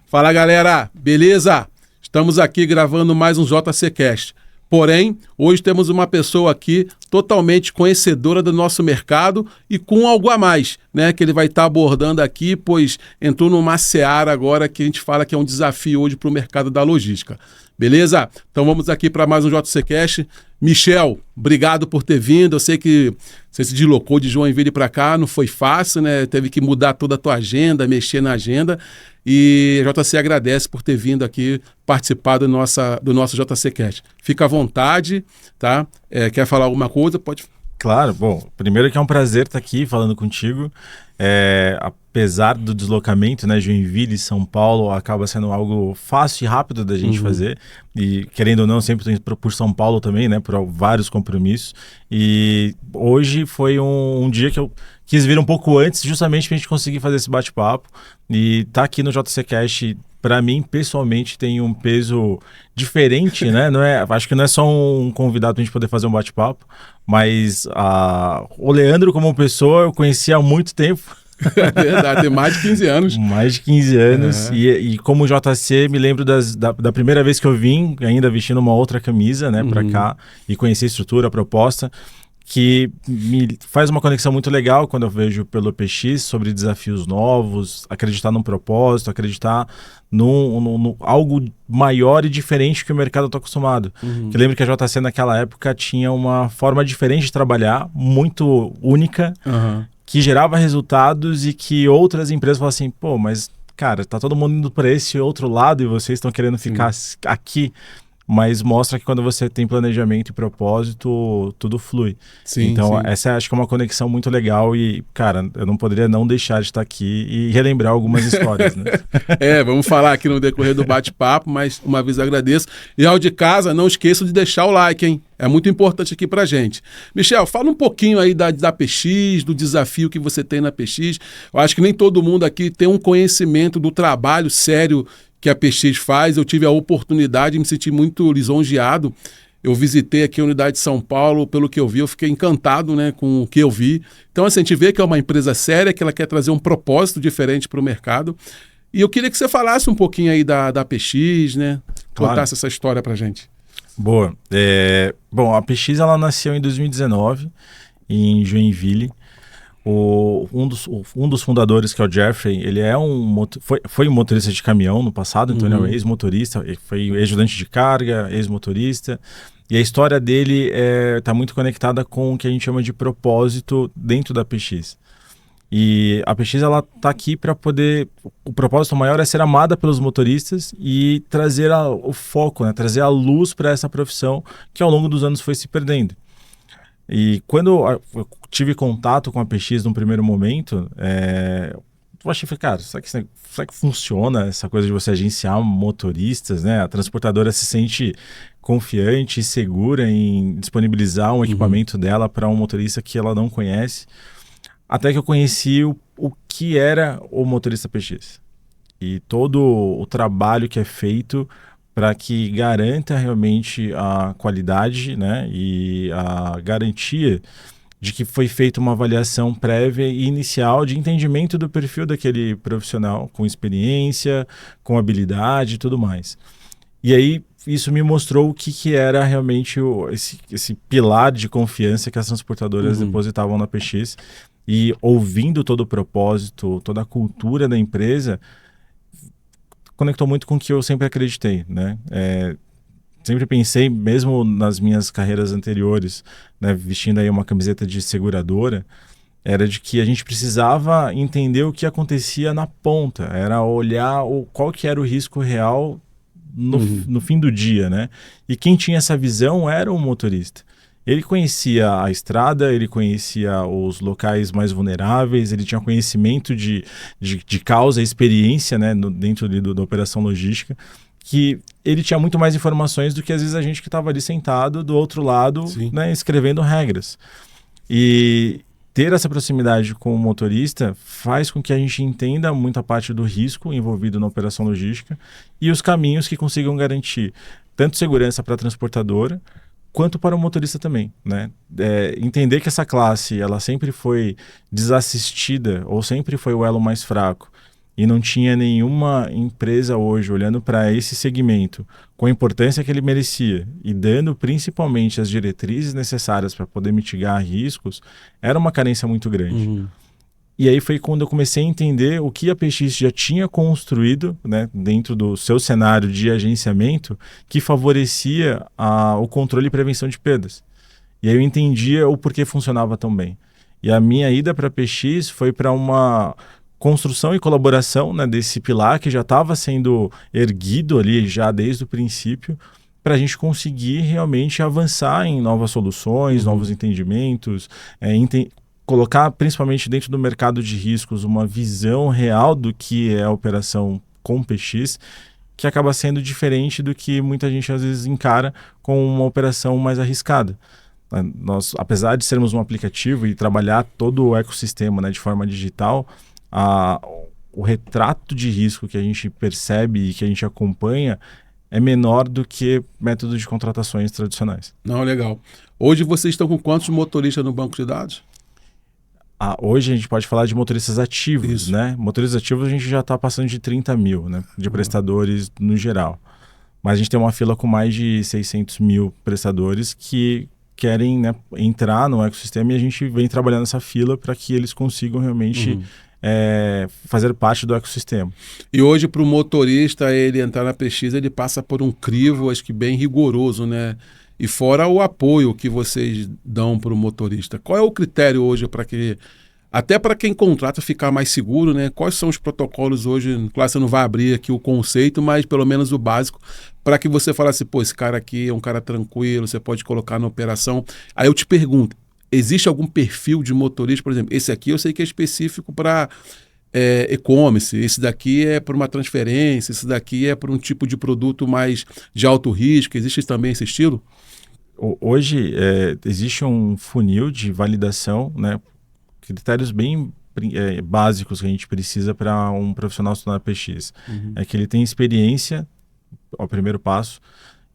Fala galera, beleza? Estamos aqui gravando mais um JCCast. Porém, hoje temos uma pessoa aqui totalmente conhecedora do nosso mercado e com algo a mais, né? Que ele vai estar abordando aqui, pois entrou numa seara agora que a gente fala que é um desafio hoje para o mercado da logística. Beleza? Então vamos aqui para mais um JCCast. Michel, obrigado por ter vindo. Eu sei que você se deslocou de Joinville para cá, não foi fácil, né? Teve que mudar toda a tua agenda, mexer na agenda. E a JC agradece por ter vindo aqui participar do nosso JCCast. Fica à vontade, tá? Quer falar alguma coisa? Pode. Claro, bom, primeiro que é um prazer estar aqui falando contigo. Apesar do deslocamento, né, Joinville e São Paulo acaba sendo algo fácil e rápido da gente fazer. E querendo ou não, sempre tô indo por São Paulo também, né, por vários compromissos. E hoje foi um dia que eu quis vir um pouco antes, justamente para a gente conseguir fazer esse bate-papo. E tá aqui no JCCast, para mim, pessoalmente, tem um peso diferente, né? Acho que não é só um convidado para a gente poder fazer um bate-papo, mas o Leandro, como pessoa, eu conheci há muito tempo. É verdade, tem mais de 15 anos. Mais de 15 anos. E como JC, me lembro da primeira vez que eu vim, ainda vestindo uma outra camisa, né, para cá, e conheci a estrutura, a proposta, que me faz uma conexão muito legal quando eu vejo pelo PX sobre desafios novos, acreditar num propósito, acreditar num algo maior e diferente que o mercado está acostumado. Que lembro que a JC naquela época tinha uma forma diferente de trabalhar, muito única, que gerava resultados e que outras empresas falam assim, pô, mas cara, tá todo mundo indo para esse outro lado e vocês estão querendo ficar aqui. Mas mostra que quando você tem planejamento e propósito, tudo flui. Então, essa acho que é uma conexão muito legal e, cara, eu não poderia não deixar de estar aqui e relembrar algumas histórias, né? Vamos falar aqui no decorrer do bate-papo, mas uma vez agradeço. E ao de casa, não esqueça de deixar o like, hein? É muito importante aqui pra gente. Michel, fala um pouquinho aí da PX, do desafio que você tem na PX. Eu acho que nem todo mundo aqui tem um conhecimento do trabalho sério que a PX faz. Eu tive a oportunidade de me sentir muito lisonjeado. Eu visitei aqui a unidade de São Paulo, pelo que eu vi, eu fiquei encantado, né, com o que eu vi. Então, assim, a gente vê que é uma empresa séria, que ela quer trazer um propósito diferente para o mercado. E eu queria que você falasse um pouquinho aí da PX, né? Claro. Contasse essa história para a gente. Boa. Bom, a PX ela nasceu em 2019, em Joinville. Um dos fundadores, que é o Jeffrey, ele foi um motorista de caminhão no passado, então ele é um ex-motorista, foi ajudante de carga, ex-motorista, e a história dele está muito conectada com o que a gente chama de propósito dentro da PX. E a PX ela está aqui para poder, o propósito maior é ser amada pelos motoristas e trazer o foco, né, trazer a luz para essa profissão que ao longo dos anos foi se perdendo. E quando eu tive contato com a PX num primeiro momento, eu achei, cara, será que funciona essa coisa de você agenciar motoristas, né? A transportadora se sente confiante e segura em disponibilizar um equipamento dela para um motorista que ela não conhece. Até que eu conheci o que era o motorista PX. E todo o trabalho que é feito para que garanta realmente a qualidade, né, e a garantia de que foi feita uma avaliação prévia e inicial de entendimento do perfil daquele profissional, com experiência, com habilidade e tudo mais. E aí isso me mostrou o que era realmente esse pilar de confiança que as transportadoras depositavam na PX. E ouvindo todo o propósito, toda a cultura da empresa, conectou muito com o que eu sempre acreditei, né? Sempre pensei, mesmo nas minhas carreiras anteriores, né, vestindo aí uma camiseta de seguradora, era de que a gente precisava entender o que acontecia na ponta, era olhar qual que era o risco real no fim do dia, né? E quem tinha essa visão era o motorista. Ele conhecia a estrada, ele conhecia os locais mais vulneráveis, ele tinha conhecimento de causa e experiência, né, dentro da operação logística, que ele tinha muito mais informações do que às vezes a gente que estava ali sentado do outro lado, né, escrevendo regras. E ter essa proximidade com o motorista faz com que a gente entenda muita parte do risco envolvido na operação logística e os caminhos que consigam garantir tanto segurança para a transportadora, quanto para o motorista também, né? Entender que essa classe ela sempre foi desassistida ou sempre foi o elo mais fraco e não tinha nenhuma empresa hoje olhando para esse segmento com a importância que ele merecia e dando principalmente as diretrizes necessárias para poder mitigar riscos, era uma carência muito grande. E aí foi quando eu comecei a entender o que a PX já tinha construído, né, dentro do seu cenário de agenciamento, que favorecia o controle e prevenção de perdas. E aí eu entendia o porquê funcionava tão bem. E a minha ida para a PX foi para uma construção e colaboração, né, desse pilar que já estava sendo erguido ali já desde o princípio, para a gente conseguir realmente avançar em novas soluções, novos entendimentos, colocar principalmente dentro do mercado de riscos uma visão real do que é a operação com PX, que acaba sendo diferente do que muita gente às vezes encara com uma operação mais arriscada. Nós, apesar de sermos um aplicativo e trabalhar todo o ecossistema, né, de forma digital, o retrato de risco que a gente percebe e que a gente acompanha é menor do que métodos de contratações tradicionais. Não, legal. Hoje vocês estão com quantos motoristas no banco de dados? Hoje a gente pode falar de motoristas ativos, Isso. né? Motoristas ativos a gente já está passando de 30 mil, né? De prestadores no geral. Mas a gente tem uma fila com mais de 600 mil prestadores que querem, né, entrar no ecossistema, e a gente vem trabalhando essa fila para que eles consigam realmente fazer parte do ecossistema. E hoje, para o motorista ele entrar na PX, ele passa por um crivo, acho que bem rigoroso, né? E fora o apoio que vocês dão para o motorista. Qual é o critério hoje para que, até para quem contrata, ficar mais seguro, né? Quais são os protocolos hoje? Claro, você não vai abrir aqui o conceito, mas pelo menos o básico, para que você fale assim, pô, esse cara aqui é um cara tranquilo, você pode colocar na operação. Aí eu te pergunto, existe algum perfil de motorista, por exemplo, esse aqui eu sei que é específico para e-commerce, esse daqui é para uma transferência, esse daqui é para um tipo de produto mais de alto risco, existe também esse estilo? Hoje existe um funil de validação, né, critérios bem básicos que a gente precisa para um profissional se tornar PX. É que ele tem experiência, é o primeiro passo.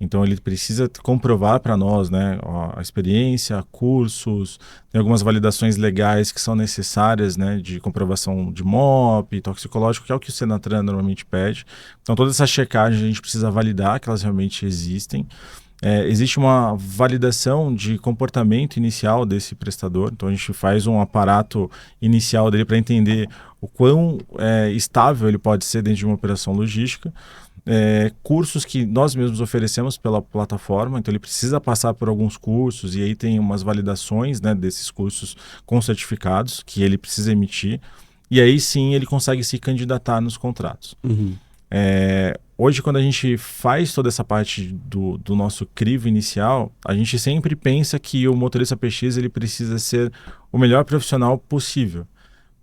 Então ele precisa comprovar para nós, né, a experiência, cursos, tem algumas validações legais que são necessárias, né, de comprovação de MOP, toxicológico, que é o que o Senatran normalmente pede. Então toda essa checagem a gente precisa validar que elas realmente existem. Existe uma validação de comportamento inicial desse prestador, então a gente faz um aparato inicial dele para entender o quão estável ele pode ser dentro de uma operação logística. Cursos que nós mesmos oferecemos pela plataforma, então ele precisa passar por alguns cursos e aí tem umas validações, né, desses cursos com certificados que ele precisa emitir, e aí sim ele consegue se candidatar nos contratos. Hoje, quando a gente faz toda essa parte do nosso crivo inicial, a gente sempre pensa que o motorista PX ele precisa ser o melhor profissional possível.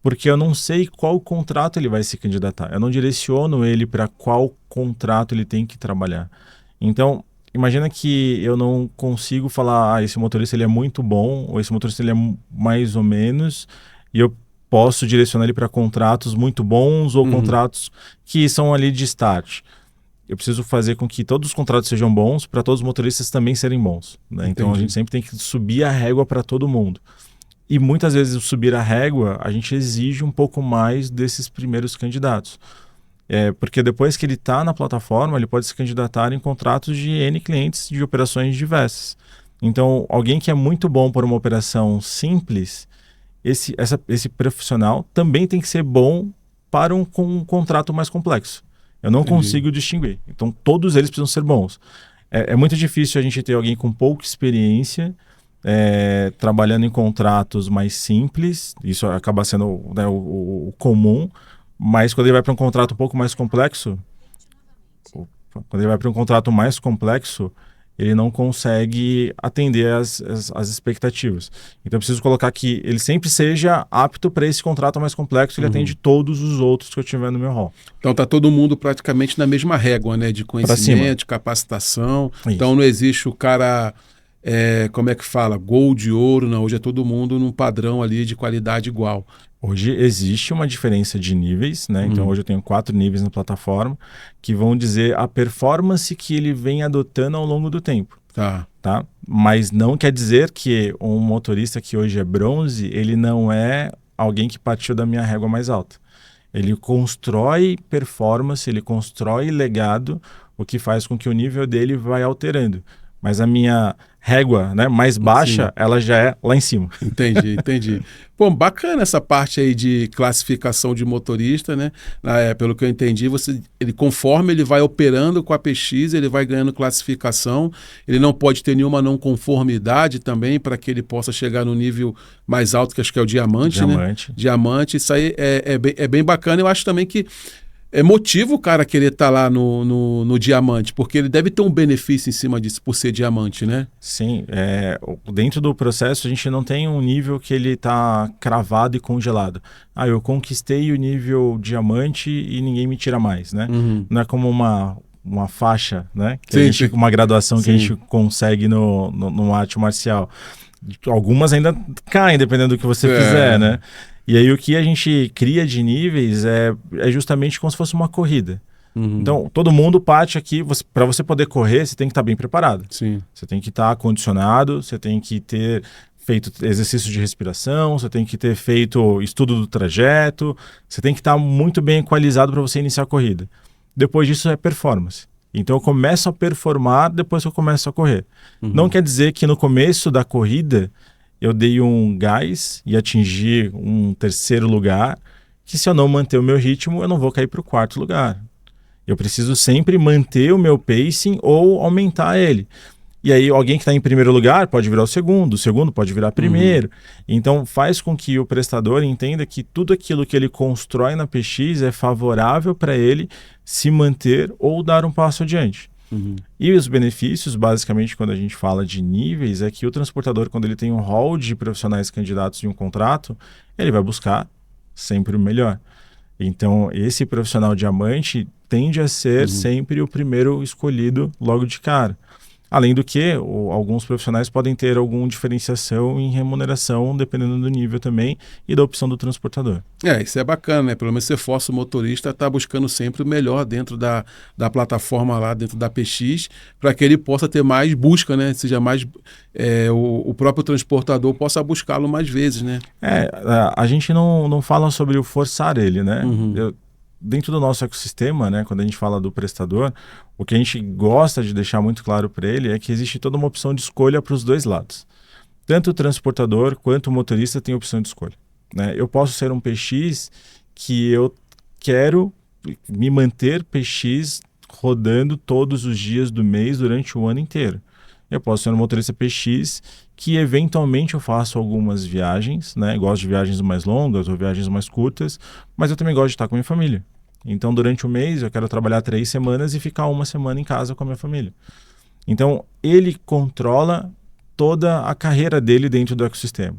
Porque eu não sei qual contrato ele vai se candidatar. Eu não direciono ele para qual contrato ele tem que trabalhar. Então, imagina que eu não consigo falar, esse motorista ele é muito bom, ou esse motorista ele é mais ou menos, e eu posso direcionar ele para contratos muito bons ou contratos que são ali de start. Eu preciso fazer com que todos os contratos sejam bons para todos os motoristas também serem bons, né? Então a gente sempre tem que subir a régua para todo mundo. E muitas vezes, subir a régua, a gente exige um pouco mais desses primeiros candidatos. Porque depois que ele está na plataforma, ele pode se candidatar em contratos de N clientes de operações diversas. Então, alguém que é muito bom por uma operação simples, esse profissional também tem que ser bom para um contrato mais complexo. Eu não consigo distinguir. Então, todos eles precisam ser bons. É muito difícil a gente ter alguém com pouca experiência trabalhando em contratos mais simples, isso acaba sendo, né, o comum, mas quando ele vai para um contrato um pouco mais complexo, ele não consegue atender as expectativas. Então eu preciso colocar que ele sempre seja apto para esse contrato mais complexo, ele atende todos os outros que eu tiver no meu rol. Então tá todo mundo praticamente na mesma régua, né, de conhecimento, de capacitação. Isso. Então não existe o cara... como é que fala? Gold, ouro, não. Hoje é todo mundo num padrão ali de qualidade igual. Hoje existe uma diferença de níveis, né? Então hoje eu tenho 4 níveis na plataforma que vão dizer a performance que ele vem adotando ao longo do tempo. Tá? Mas não quer dizer que um motorista que hoje é bronze, ele não é alguém que partiu da minha régua mais alta. Ele constrói performance, ele constrói legado, o que faz com que o nível dele vai alterando. Mas a minha régua, né, mais baixa, Sim. ela já é lá em cima. Entendi. Pô, bacana essa parte aí de classificação de motorista, né? Pelo que eu entendi, conforme ele vai operando com a PX, ele vai ganhando classificação. Ele não pode ter nenhuma não conformidade também para que ele possa chegar no nível mais alto, que acho que é o diamante, né? Diamante. Isso aí é bem bacana. Eu acho também que motiva o cara a querer estar lá no diamante, porque ele deve ter um benefício em cima disso por ser diamante, né? Sim, dentro do processo a gente não tem um nível que ele está cravado e congelado. Eu conquistei o nível diamante e ninguém me tira mais, né? Uhum. Não é como uma faixa, né? Sim. Uma graduação Sim. que a gente consegue no arte marcial. Algumas ainda caem, dependendo do que você fizer, né? E aí o que a gente cria de níveis é justamente como se fosse uma corrida. Uhum. Então, todo mundo parte aqui, para você poder correr, você tem que estar bem preparado. Sim. Você tem que estar condicionado, você tem que ter feito exercício de respiração, você tem que ter feito estudo do trajeto, você tem que estar muito bem equalizado para você iniciar a corrida. Depois disso é performance. Então eu começo a performar depois que eu começo a correr. Uhum. Não quer dizer que no começo da corrida eu dei um gás e atingi um terceiro lugar, que se eu não manter o meu ritmo, eu não vou cair para o quarto lugar. Eu preciso sempre manter o meu pacing ou aumentar ele. E aí alguém que está em primeiro lugar pode virar o segundo pode virar primeiro. Então faz com que o prestador entenda que tudo aquilo que ele constrói na PX é favorável para ele se manter ou dar um passo adiante. Uhum. E os benefícios, basicamente, quando a gente fala de níveis, é que o transportador, quando ele tem um hall de profissionais candidatos em um contrato, ele vai buscar sempre o melhor. Então, esse profissional diamante tende a ser sempre o primeiro escolhido logo de cara. Além do que, alguns profissionais podem ter alguma diferenciação em remuneração, dependendo do nível também e da opção do transportador. Isso é bacana, né? Pelo menos você força o motorista a estar buscando sempre o melhor dentro da plataforma lá, dentro da PX, para que ele possa ter mais busca, né? Seja mais... o próprio transportador possa buscá-lo mais vezes, né? A gente não fala sobre o forçar ele, né? Uhum. Dentro do nosso ecossistema, né, quando a gente fala do prestador, o que a gente gosta de deixar muito claro para ele é que existe toda uma opção de escolha para os dois lados. Tanto o transportador quanto o motorista tem opção de escolha, né? Eu posso ser um PX que eu quero me manter PX rodando todos os dias do mês durante o ano inteiro. Eu posso ser um motorista PX que eventualmente eu faço algumas viagens, né? Gosto de viagens mais longas ou viagens mais curtas, mas eu também gosto de estar com a minha família. Então, durante o mês, eu quero trabalhar 3 semanas e ficar 1 semana em casa com a minha família. Então, ele controla toda a carreira dele dentro do ecossistema.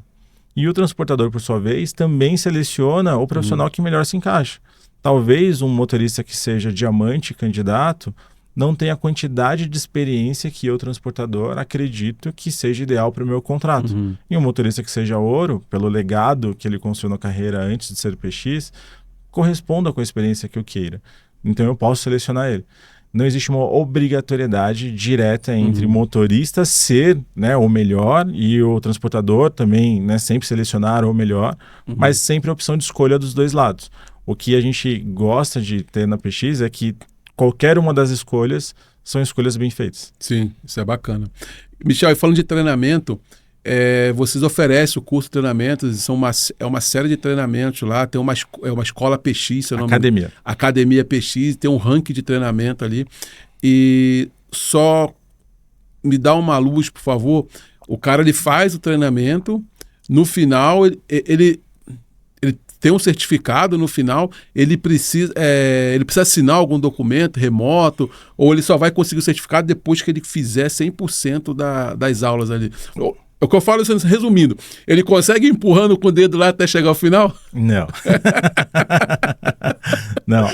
E o transportador, por sua vez, também seleciona o profissional que melhor se encaixa. Talvez um motorista que seja diamante candidato não tem a quantidade de experiência que eu, transportador, acredito que seja ideal para o meu contrato. E um motorista que seja ouro, pelo legado que ele construiu na carreira antes de ser PX, corresponda com a experiência que eu queira. Então eu posso selecionar ele. Não existe uma obrigatoriedade direta entre motorista ser, né, o melhor e o transportador também, né, sempre selecionar o melhor, mas sempre a opção de escolha dos dois lados. O que a gente gosta de ter na PX é que qualquer uma das escolhas são escolhas bem feitas. Sim, isso é bacana. Michel, e falando de treinamento, vocês oferecem o curso de treinamentos, é uma série de treinamentos lá, tem uma escola PX, seu nome? Academia. Academia PX, tem um ranking de treinamento ali. E só me dá uma luz, por favor. O cara, ele faz o treinamento, no final ele tem um certificado, no final ele precisa assinar algum documento remoto, ou ele só vai conseguir o certificado depois que ele fizer 100% das aulas ali. O que eu falo, resumindo, ele consegue ir empurrando com o dedo lá até chegar ao final? Não. Não,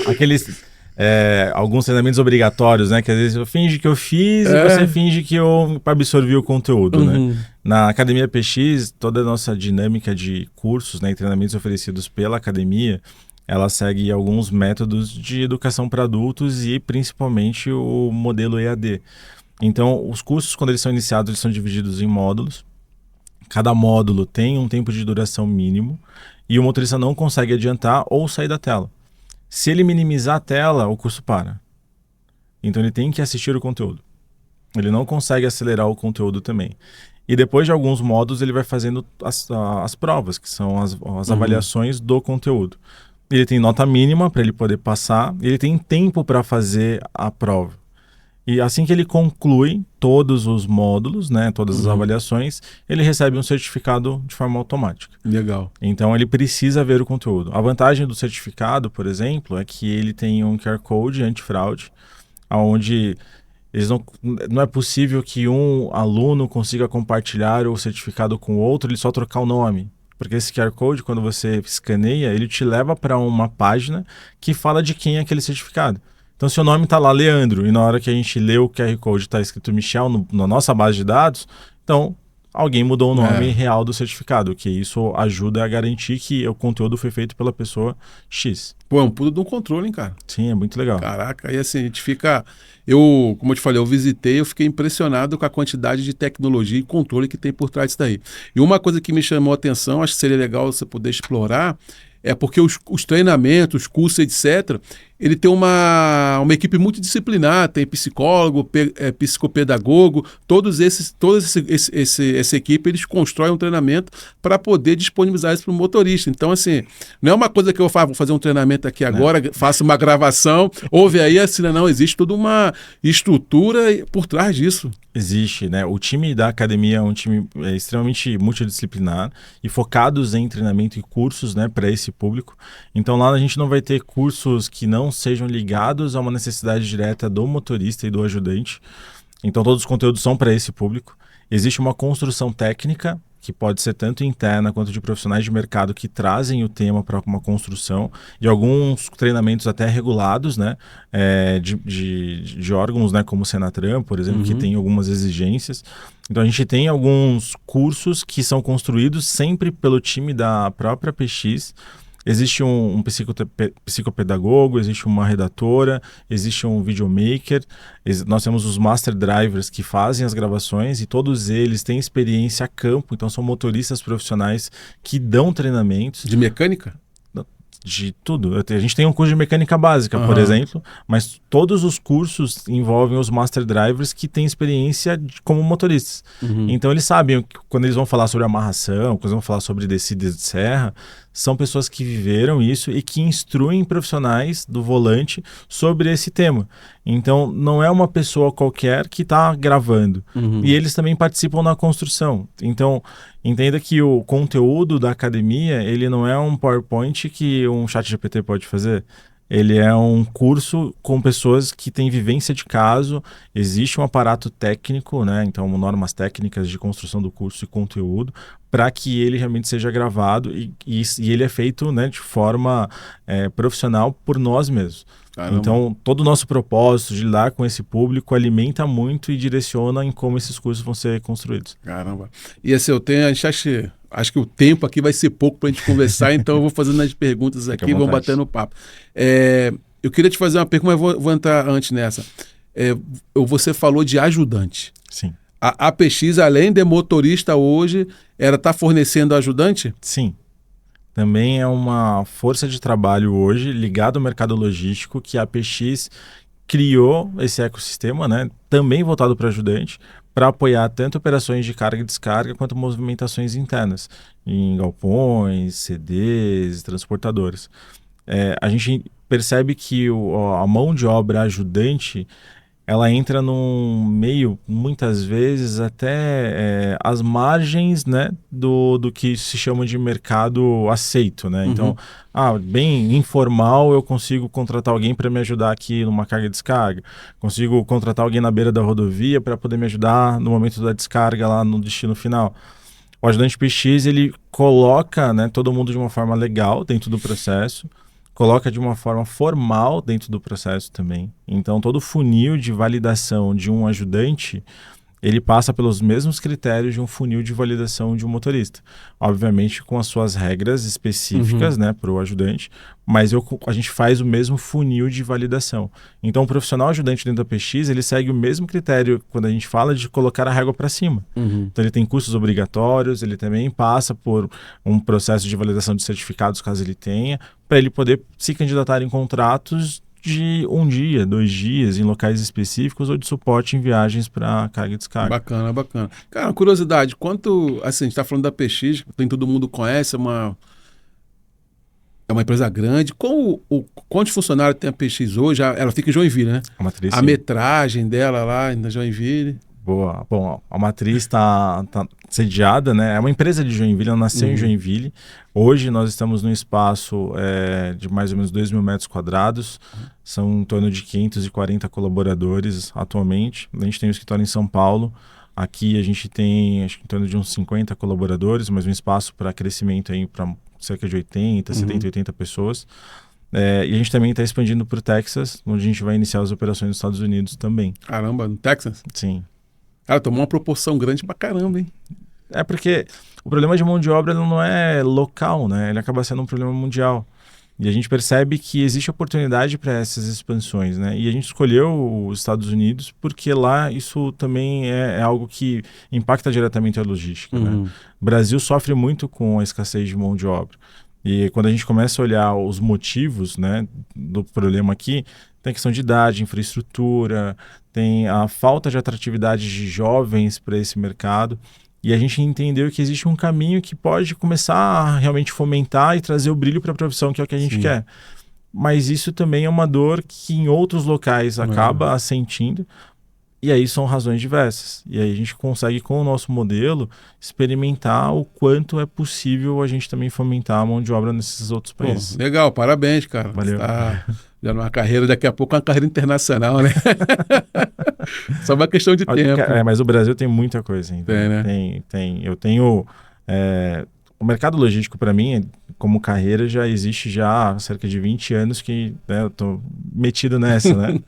alguns treinamentos obrigatórios, né? Que às vezes eu finge que eu fiz e você finge que eu absorvi o conteúdo, né? Na Academia PX, toda a nossa dinâmica de cursos, né, e treinamentos oferecidos pela academia, ela segue alguns métodos de educação para adultos e principalmente o modelo EAD. Então, os cursos, quando eles são iniciados, eles são divididos em módulos. Cada módulo tem um tempo de duração mínimo e o motorista não consegue adiantar ou sair da tela. Se ele minimizar a tela, o curso para. Então ele tem que assistir o conteúdo. Ele não consegue acelerar o conteúdo também. E depois de alguns módulos ele vai fazendo as provas, que são as avaliações do conteúdo. Ele tem nota mínima para ele poder passar, ele tem tempo para fazer a prova. E assim que ele conclui todos os módulos, né, todas as avaliações, ele recebe um certificado de forma automática. Legal. Então ele precisa ver o conteúdo. A vantagem do certificado, por exemplo, é que ele tem um QR Code antifraude, onde não é possível que um aluno consiga compartilhar o certificado com o outro, ele só trocar o nome. Porque esse QR Code, quando você escaneia, ele te leva para uma página que fala de quem é aquele certificado. Então, se o nome está lá, Leandro, e na hora que a gente lê o QR Code está escrito Michel na nossa base de dados, então alguém mudou o nome real do certificado, que isso ajuda a garantir que o conteúdo foi feito pela pessoa X. Pô, é um pulo de um controle, hein, cara? Sim, é muito legal. Caraca, e assim, a gente fica... como eu te falei, eu visitei, eu fiquei impressionado com a quantidade de tecnologia e controle que tem por trás disso daí. E uma coisa que me chamou a atenção, acho que seria legal você poder explorar, é porque os treinamentos, os cursos, etc., ele tem uma equipe multidisciplinar, tem psicólogo, psicopedagogo, toda essa equipe, eles constroem um treinamento para poder disponibilizar isso para o motorista. Então, assim, não é uma coisa que eu faço, vou fazer um treinamento aqui agora, faço uma gravação, ouve aí, assina, não, existe toda uma estrutura por trás disso. Existe, né? O time da academia é um time extremamente multidisciplinar e focados em treinamento e cursos, né, para esse público. Então lá a gente não vai ter cursos que não sejam ligados a uma necessidade direta do motorista e do ajudante. Então todos os conteúdos são para esse público. Existe uma construção técnica que pode ser tanto interna quanto de profissionais de mercado que trazem o tema para uma construção, e alguns treinamentos até regulados, né, de órgãos, né, como o Senatran, por exemplo, que tem algumas exigências. Então a gente tem alguns cursos que são construídos sempre pelo time da própria PX. Existe um psicopedagogo, existe uma redatora, existe um videomaker, nós temos os master drivers que fazem as gravações e todos eles têm experiência a campo, então são motoristas profissionais que dão treinamentos. De mecânica? De tudo. A gente tem um curso de mecânica básica, por exemplo, mas todos os cursos envolvem os master drivers que têm experiência como motoristas. Então eles sabem, quando eles vão falar sobre amarração, quando eles vão falar sobre descida de serra, são pessoas que viveram isso e que instruem profissionais do volante sobre esse tema. Então não é uma pessoa qualquer que está gravando. E eles também participam na construção. Então entenda que o conteúdo da academia, ele não é um PowerPoint que um ChatGPT pode fazer. Ele é um curso com pessoas que têm vivência de caso, existe um aparato técnico, né? Então normas técnicas de construção do curso e conteúdo, para que ele realmente seja gravado e ele é feito, né, de forma profissional por nós mesmos. Caramba. Então, todo o nosso propósito de lidar com esse público alimenta muito e direciona em como esses cursos vão ser construídos. Caramba. E assim, a gente acho que o tempo aqui vai ser pouco para a gente conversar, então eu vou fazendo as perguntas aqui e vamos batendo papo. Eu queria te fazer uma pergunta, mas vou entrar antes nessa. Você falou de ajudante. Sim. A PX, além de motorista hoje, ela está fornecendo ajudante? Sim. Também é uma força de trabalho hoje ligada ao mercado logístico que a PX criou esse ecossistema, né, também voltado para ajudante, para apoiar tanto operações de carga e descarga quanto movimentações internas em galpões, CDs, transportadoras. A gente percebe que a mão de obra ajudante ela entra num meio, muitas vezes, até às margens, né, do que se chama de mercado aceito, né? Então, bem informal, eu consigo contratar alguém para me ajudar aqui numa carga e descarga. Consigo contratar alguém na beira da rodovia para poder me ajudar no momento da descarga lá no destino final. O ajudante PX, ele coloca, né, todo mundo de uma forma legal dentro do processo, coloca de uma forma formal dentro do processo também. Então, todo o funil de validação de um ajudante, ele passa pelos mesmos critérios de um funil de validação de um motorista. Obviamente com as suas regras específicas, né, para o ajudante, mas a gente faz o mesmo funil de validação. Então o profissional ajudante dentro da PX, ele segue o mesmo critério quando a gente fala de colocar a régua para cima. Então ele tem cursos obrigatórios, ele também passa por um processo de validação de certificados, caso ele tenha, para ele poder se candidatar em contratos de 1 dia, 2 dias, em locais específicos ou de suporte em viagens para carga e descarga. Bacana, bacana. Cara, uma curiosidade, assim, a gente está falando da PX, nem todo mundo conhece, é uma empresa grande. Quantos funcionários tem a PX hoje? Ela fica em Joinville, né? A metragem dela lá em Joinville. Boa. Bom, a matriz está sediada, né? É uma empresa de Joinville, ela nasceu em Joinville. Hoje nós estamos num espaço de mais ou menos 2.000 metros quadrados. São em torno de 540 colaboradores atualmente. A gente tem um escritório em São Paulo. Aqui a gente tem, acho que em torno de uns 50 colaboradores, mas um espaço para crescimento aí para cerca de 80, 70, 80 pessoas. E a gente também está expandindo para o Texas, onde a gente vai iniciar as operações nos Estados Unidos também. Caramba, no Texas? Sim. Cara, tomou uma proporção grande pra caramba, hein? É porque o problema de mão de obra não é local, né? Ele acaba sendo um problema mundial. E a gente percebe que existe oportunidade para essas expansões, né? E a gente escolheu os Estados Unidos porque lá isso também é algo que impacta diretamente a logística, né? O Brasil sofre muito com a escassez de mão de obra. E quando a gente começa a olhar os motivos, né, do problema aqui, tem a questão de idade, infraestrutura, tem a falta de atratividade de jovens para esse mercado. E a gente entendeu que existe um caminho que pode começar a realmente fomentar e trazer o brilho para a profissão, que é o que a gente quer. Mas isso também é uma dor que em outros locais acaba sentindo. E aí são razões diversas. E aí a gente consegue, com o nosso modelo, experimentar o quanto é possível a gente também fomentar a mão de obra nesses outros países. Pô, legal, parabéns, cara. Valeu. Você tá já numa carreira, daqui a pouco uma carreira internacional, né? Só uma questão de tempo. Mas o Brasil tem muita coisa ainda. Tem, né? Tem. Eu tenho... O mercado logístico, para mim, como carreira, já existe já há cerca de 20 anos que, né, eu tô metido nessa, né?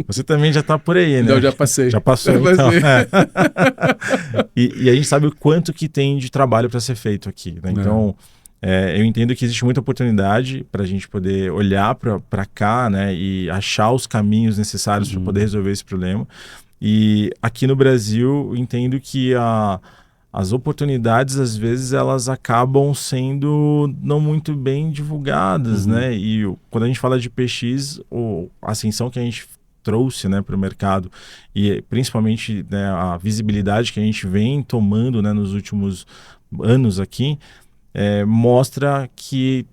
Você também já tá por aí, né? Eu já passei. Já passou, então. E a gente sabe o quanto que tem de trabalho para ser feito aqui, né? Então, eu entendo que existe muita oportunidade para a gente poder olhar para cá, né? E achar os caminhos necessários para poder resolver esse problema. E aqui no Brasil, entendo que as oportunidades, às vezes, elas acabam sendo não muito bem divulgadas, né? E quando a gente fala de PX, a ascensão que a gente trouxe, né, para o mercado e principalmente, né, a visibilidade que a gente vem tomando, né, nos últimos anos aqui, mostra que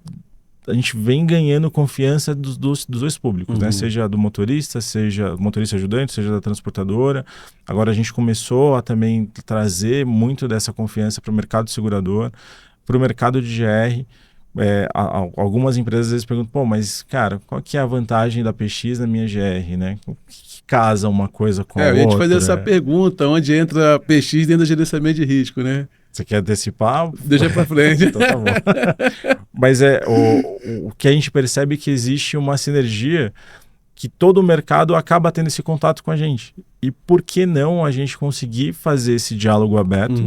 a gente vem ganhando confiança dos dois públicos, né? Seja do motorista, seja do motorista ajudante, seja da transportadora. Agora a gente começou a também trazer muito dessa confiança para o mercado segurador, para o mercado de GR. Algumas empresas às vezes perguntam, pô, mas cara, qual que é a vantagem da PX na minha GR, né? O que casa uma coisa com a outra? Eu ia te fazer essa pergunta, onde entra a PX dentro do gerenciamento de risco, né? Você quer antecipar? Deixa para frente. Então tá bom. Mas o que a gente percebe é que existe uma sinergia que todo o mercado acaba tendo esse contato com a gente. E por que não a gente conseguir fazer esse diálogo aberto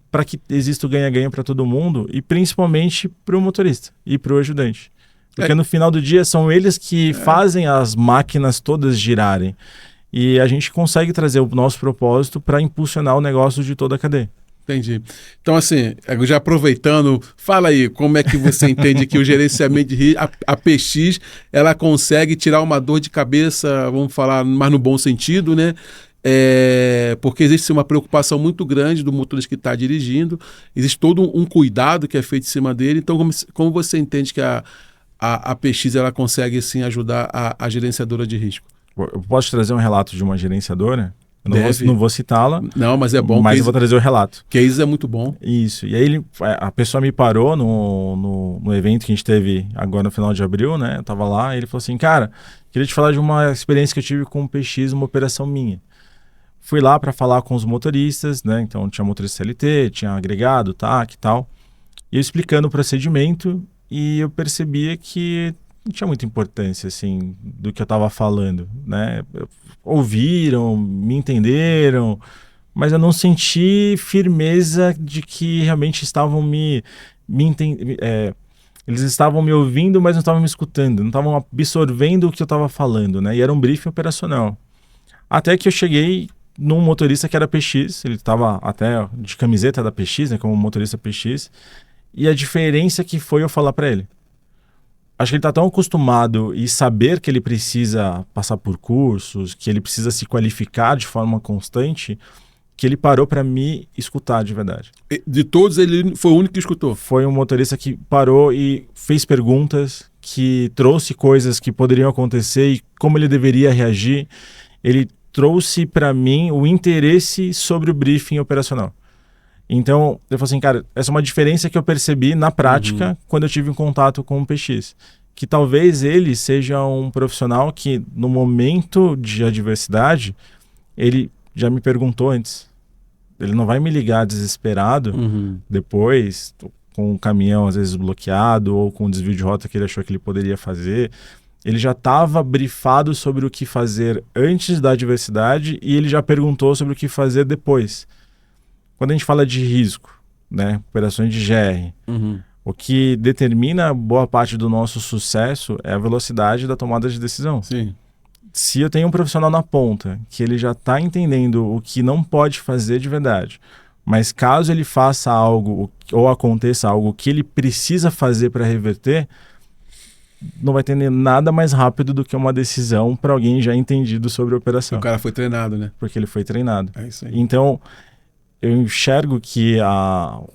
para que exista o ganha-ganha para todo mundo e principalmente para o motorista e para o ajudante? Porque no final do dia são eles que fazem as máquinas todas girarem. E a gente consegue trazer o nosso propósito para impulsionar o negócio de toda a cadeia. Entendi. Então, assim, já aproveitando, fala aí, como é que você entende que o gerenciamento de risco, a PX, ela consegue tirar uma dor de cabeça, vamos falar mais no bom sentido, né? Porque existe uma preocupação muito grande do motorista que está dirigindo, existe todo um cuidado que é feito em cima dele. Então, como você entende que a PX ela consegue, assim, ajudar a gerenciadora de risco? Eu posso te trazer um relato de uma gerenciadora? Eu não vou citá-la. Não, mas é bom. Mas eu vou trazer o relato. Case é muito bom. Isso. E aí a pessoa me parou no evento que a gente teve agora no final de abril, né? Eu tava lá e ele falou assim, cara, queria te falar de uma experiência que eu tive com o PX, uma operação minha. Fui lá para falar com os motoristas, né? Então tinha motorista CLT, tinha agregado, TAC e tal. E eu explicando o procedimento e eu percebia que não tinha muita importância, assim, do que eu estava falando, né? Ouviram, me entenderam, mas eu não senti firmeza de que realmente estavam eles estavam me ouvindo, mas não estavam me escutando, não estavam absorvendo o que eu estava falando, né? E era um briefing operacional. Até que eu cheguei num motorista que era PX, ele estava até de camiseta da PX, né, como motorista PX, e a diferença que foi eu falar para ele. Acho que ele está tão acostumado e saber que ele precisa passar por cursos, que ele precisa se qualificar de forma constante, que ele parou para me escutar de verdade. De todos, ele foi o único que escutou? Foi um motorista que parou e fez perguntas, que trouxe coisas que poderiam acontecer e como ele deveria reagir. Ele trouxe para mim o interesse sobre o briefing operacional. Então, eu falei assim, cara, essa é uma diferença que eu percebi na prática quando eu tive um contato com o PX. Que talvez ele seja um profissional que, no momento de adversidade, ele já me perguntou antes. Ele não vai me ligar desesperado depois, com o caminhão às vezes bloqueado ou com o desvio de rota que ele achou que ele poderia fazer. Ele já estava brifado sobre o que fazer antes da adversidade e ele já perguntou sobre o que fazer depois. Quando a gente fala de risco, né, operações de GR, o que determina boa parte do nosso sucesso é a velocidade da tomada de decisão. Sim. Se eu tenho um profissional na ponta, que ele já está entendendo o que não pode fazer de verdade, mas caso ele faça algo ou aconteça algo que ele precisa fazer para reverter, não vai ter nada mais rápido do que uma decisão para alguém já entendido sobre a operação. O cara foi treinado, né? Porque ele foi treinado. É isso aí. Então, eu enxergo que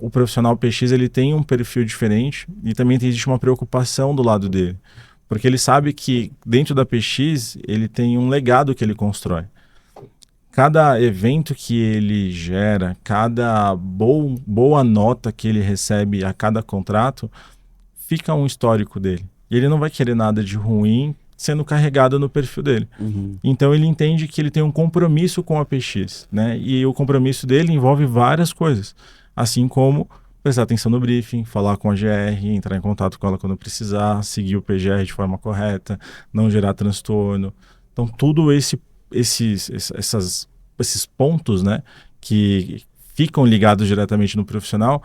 o profissional PX ele tem um perfil diferente e também existe uma preocupação do lado dele. Porque ele sabe que dentro da PX ele tem um legado que ele constrói. Cada evento que ele gera, cada boa nota que ele recebe a cada contrato, fica um histórico dele. E ele não vai querer nada de ruim sendo carregado no perfil dele. Então ele entende que ele tem um compromisso com a PX, né? E o compromisso dele envolve várias coisas, assim como prestar atenção no briefing, falar com a GR, entrar em contato com ela quando precisar, seguir o PGR de forma correta, não gerar transtorno. Então tudo esses pontos, né, que ficam ligados diretamente no profissional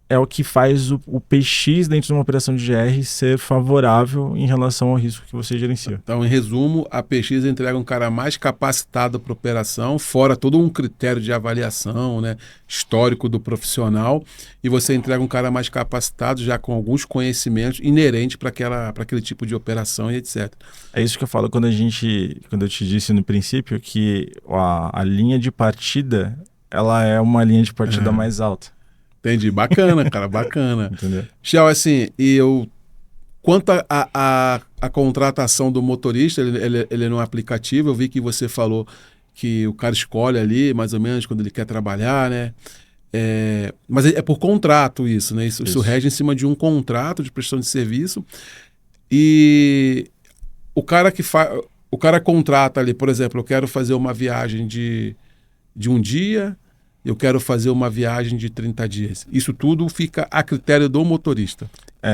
é o que faz o PX dentro de uma operação de GR ser favorável em relação ao risco que você gerencia. Então, em resumo, a PX entrega um cara mais capacitado para a operação, fora todo um critério de avaliação, né, histórico do profissional, e você entrega um cara mais capacitado, já com alguns conhecimentos inerentes para aquele tipo de operação e etc. É isso que eu falo quando eu te disse no princípio que a linha de partida ela é uma linha de partida mais alta. Entendi. Bacana, cara, bacana. Entendeu? Tchau, assim, quanto a contratação do motorista, ele é no aplicativo, eu vi que você falou que o cara escolhe ali, mais ou menos, quando ele quer trabalhar, né? Mas é por contrato isso, né? Isso rege em cima de um contrato de prestação de serviço. E o cara contrata ali, por exemplo, eu quero fazer uma viagem de um dia, eu quero fazer uma viagem de 30 dias. Isso tudo fica a critério do motorista.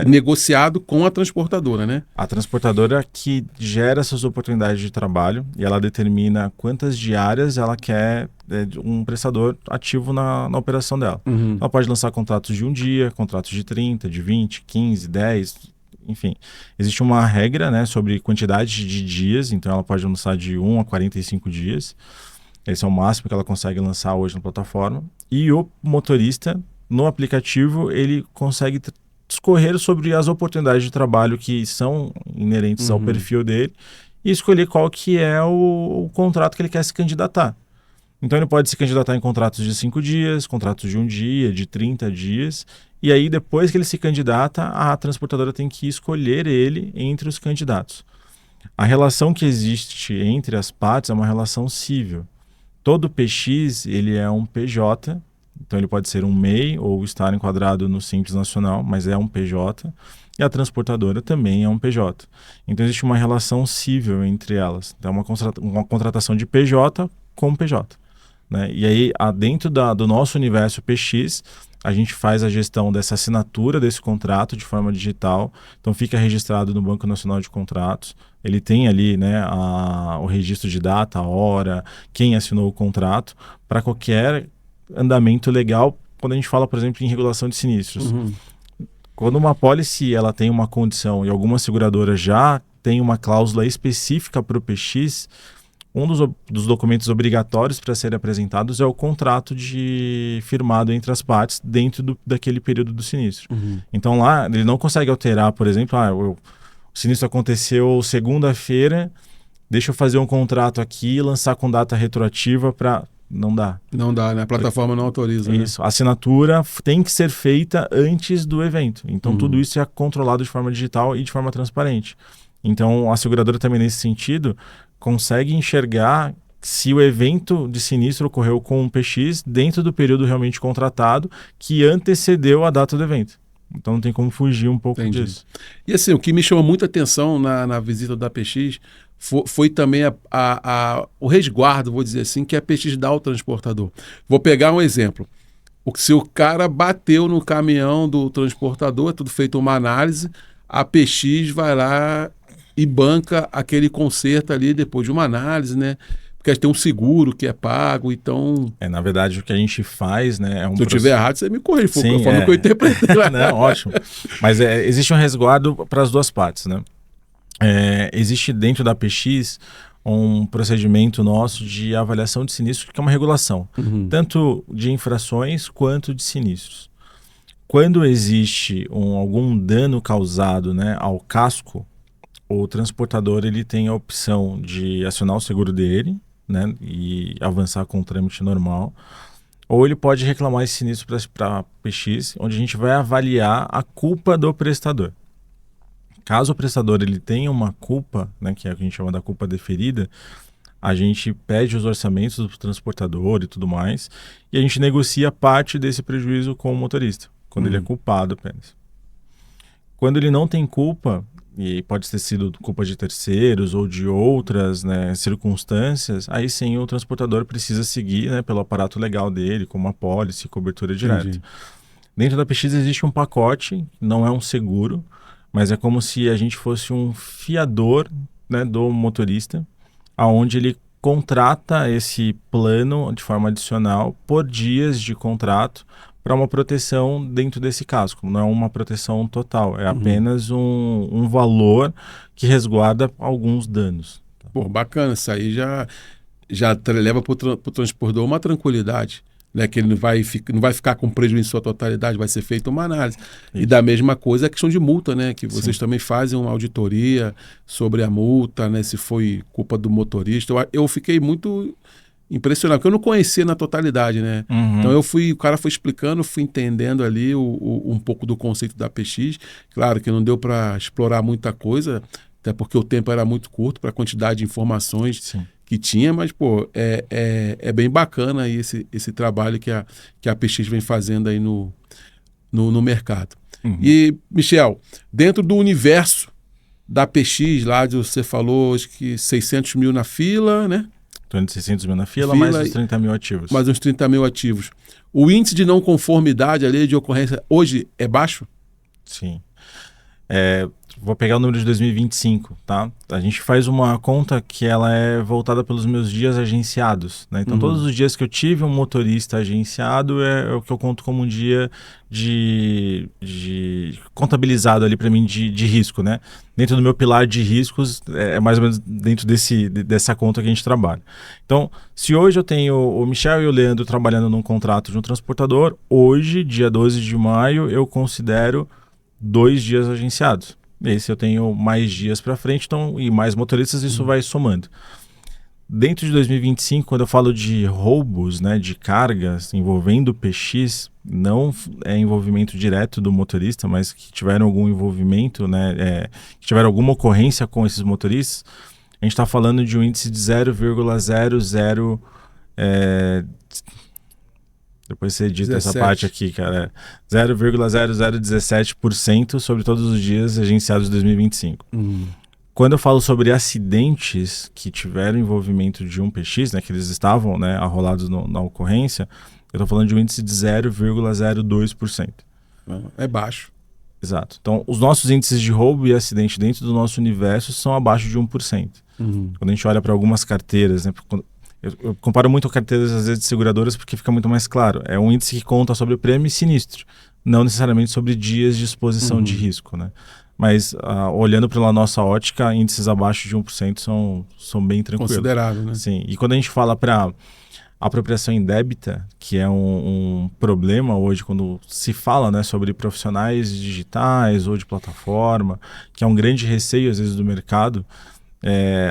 Negociado com a transportadora, né? A transportadora que gera essas oportunidades de trabalho e ela determina quantas diárias ela quer um prestador ativo na operação dela. Ela pode lançar contratos de um dia, contratos de 30, de 20, 15, 10, enfim. Existe uma regra, né, sobre quantidade de dias, então ela pode lançar de 1 a 45 dias. Esse é o máximo que ela consegue lançar hoje na plataforma. E o motorista, no aplicativo, ele consegue discorrer sobre as oportunidades de trabalho que são inerentes ao perfil dele e escolher qual que é o contrato que ele quer se candidatar. Então ele pode se candidatar em contratos de 5 dias, contratos de 1 dia, de 30 dias. E aí, depois que ele se candidata, a transportadora tem que escolher ele entre os candidatos. A relação que existe entre as partes é uma relação cível. Todo PX ele é um PJ, então ele pode ser um MEI ou estar enquadrado no Simples Nacional, mas é um PJ, e a transportadora também é um PJ. Então existe uma relação cível entre elas, então uma contratação de PJ com PJ. Né? E aí, dentro do nosso universo PX, a gente faz a gestão dessa assinatura desse contrato de forma digital, então fica registrado no Banco Nacional de Contratos, ele tem ali, né, o registro de data, a hora, quem assinou o contrato, para qualquer andamento legal, quando a gente fala, por exemplo, em regulação de sinistros. Quando uma apólice ela tem uma condição e algumas seguradoras já tem uma cláusula específica para o PX, um dos documentos obrigatórios para serem apresentados é o contrato firmado entre as partes dentro daquele período do sinistro. Então lá ele não consegue alterar, por exemplo, o sinistro aconteceu segunda-feira, deixa eu fazer um contrato aqui e lançar com data retroativa para... Não dá. Não dá, né? A plataforma não autoriza. Isso. Né? A assinatura tem que ser feita antes do evento. Então, tudo isso é controlado de forma digital e de forma transparente. Então, a seguradora também, nesse sentido, consegue enxergar se o evento de sinistro ocorreu com um PX dentro do período realmente contratado que antecedeu a data do evento. Então, não tem como fugir um pouco disso. E assim, o que me chamou muita atenção na visita da PX foi também o resguardo, vou dizer assim, que a PX dá ao transportador. Vou pegar um exemplo. Se o cara bateu no caminhão do transportador, é tudo feito uma análise, a PX vai lá e banca aquele conserto ali depois de uma análise, né? Porque tem um seguro que é pago, então... Na verdade, o que a gente faz, né... Se eu estiver errado, você me corrige, Sim, eu falo que eu interpretei lá. Não, ótimo. Mas existe um resguardo para as duas partes, né? Existe dentro da PX um procedimento nosso de avaliação de sinistro, que é uma regulação, tanto de infrações quanto de sinistros. Quando existe algum dano causado, né, ao casco, o transportador ele tem a opção de acionar o seguro dele, né, e avançar com o trâmite normal, ou ele pode reclamar esse sinistro para a PX, onde a gente vai avaliar a culpa do prestador. Caso o prestador ele tenha uma culpa, né, que é o que a gente chama da culpa deferida, a gente pede os orçamentos do transportador e tudo mais, e a gente negocia parte desse prejuízo com o motorista, quando ele é culpado apenas. Quando ele não tem culpa, e pode ter sido culpa de terceiros ou de outras, né, circunstâncias, aí sim o transportador precisa seguir, né, pelo aparato legal dele, como apólice, cobertura direta. Entendi. Dentro da PX existe um pacote, não é um seguro, mas é como se a gente fosse um fiador, né, do motorista, aonde ele contrata esse plano de forma adicional por dias de contrato para uma proteção dentro desse casco. Não é uma proteção total, é apenas um valor que resguarda alguns danos. Pô, bacana, isso aí já leva para o transportador uma tranquilidade. Né, que ele não vai ficar com prejuízo em sua totalidade, vai ser feita uma análise. Isso. E da mesma coisa a questão de multa, né, que vocês também fazem uma auditoria sobre a multa, né, se foi culpa do motorista. Eu fiquei muito impressionado, porque eu não conhecia na totalidade, né? Então o cara foi explicando, fui entendendo ali um pouco do conceito da PX. Claro que não deu para explorar muita coisa, até porque o tempo era muito curto para a quantidade de informações. Sim. Que tinha, mas pô, é bem bacana aí esse trabalho que a PX vem fazendo aí no mercado. E, Michel, dentro do universo da PX, lá você falou, acho que 600 mil na fila, né? Em torno de 600 mil na fila, mais uns 30 mil ativos. Mais uns 30 mil ativos. O índice de não conformidade ali de ocorrência hoje é baixo? Sim. Vou pegar o número de 2025, tá? A gente faz uma conta que ela é voltada pelos meus dias agenciados, né? Então, todos os dias que eu tive um motorista agenciado é o que eu conto como um dia de contabilizado ali para mim de risco, né? Dentro do meu pilar de riscos, é mais ou menos dentro dessa conta que a gente trabalha. Então, se hoje eu tenho o Michel e o Leandro trabalhando num contrato de um transportador, hoje, dia 12 de maio, eu considero 2 dias agenciados. Esse eu tenho mais dias para frente, então, e mais motoristas, isso vai somando. Dentro de 2025, quando eu falo de roubos, né, de cargas envolvendo PX, não é envolvimento direto do motorista, mas que tiveram algum envolvimento, né, que tiveram alguma ocorrência com esses motoristas, a gente está falando de um índice de 0,00... Depois você edita 17. Essa parte aqui, cara. 0,0017% sobre todos os dias agenciados de 2025. Quando eu falo sobre acidentes que tiveram envolvimento de um PX, né, que eles estavam, né, arrolados na ocorrência, eu estou falando de um índice de 0,02%. É baixo. Exato. Então, os nossos índices de roubo e acidente dentro do nosso universo são abaixo de 1%. Quando a gente olha para algumas carteiras, né, eu comparo muito carteiras, às vezes, de seguradoras, porque fica muito mais claro. É um índice que conta sobre o prêmio e sinistro, não necessariamente sobre dias de exposição de risco, né? Mas, olhando pela nossa ótica, índices abaixo de 1% são bem tranquilos. Considerável, né? Sim. E quando a gente fala para apropriação indébita, que é um problema hoje quando se fala, né, sobre profissionais digitais ou de plataforma, que é um grande receio, às vezes, do mercado,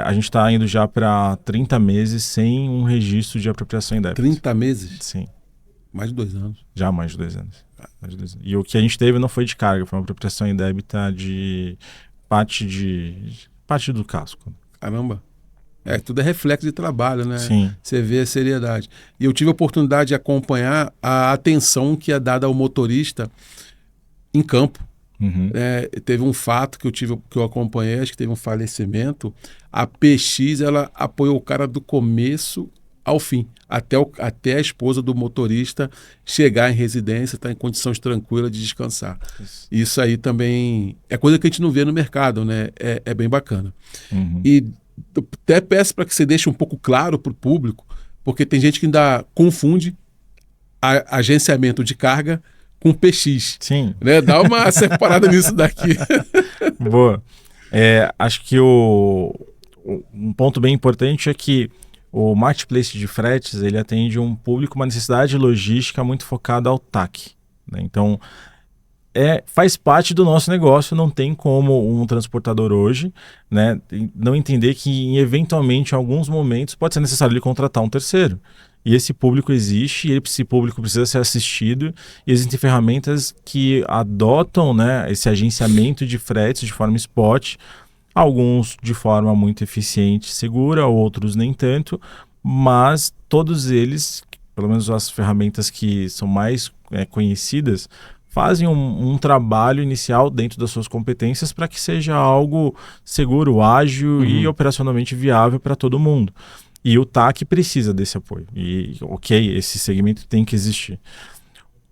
a gente está indo já para 30 meses sem um registro de apropriação indébita. 30 meses? Sim. Mais de 2 anos. Já mais de 2 anos. E o que a gente teve não foi de carga, foi uma apropriação indébita de parte do casco. Caramba. Tudo é reflexo de trabalho, né? Sim. Você vê a seriedade. E eu tive a oportunidade de acompanhar a atenção que é dada ao motorista em campo. Teve um fato que eu acompanhei, acho que teve um falecimento. A PX, ela apoiou o cara do começo ao fim, até a esposa do motorista chegar em residência, estar em condições tranquilas de descansar. Isso aí também é coisa que a gente não vê no mercado, né? É bem bacana. E até peço para que você deixe um pouco claro para o público, porque tem gente que ainda confunde agenciamento de carga com PX. Sim. Né? Dá uma separada nisso daqui. Boa. Acho que um ponto bem importante é que o marketplace de fretes, ele atende um público, uma necessidade logística muito focada ao TAC, né? Então, faz parte do nosso negócio, não tem como um transportador hoje, né, não entender que eventualmente, em alguns momentos, pode ser necessário ele contratar um terceiro. E esse público existe, e esse público precisa ser assistido, e existem ferramentas que adotam, né, esse agenciamento de fretes de forma spot, alguns de forma muito eficiente e segura, outros nem tanto, mas todos eles, pelo menos as ferramentas que são mais conhecidas, fazem um trabalho inicial dentro das suas competências para que seja algo seguro, ágil e operacionalmente viável para todo mundo. E o TAC precisa desse apoio. E, esse segmento tem que existir.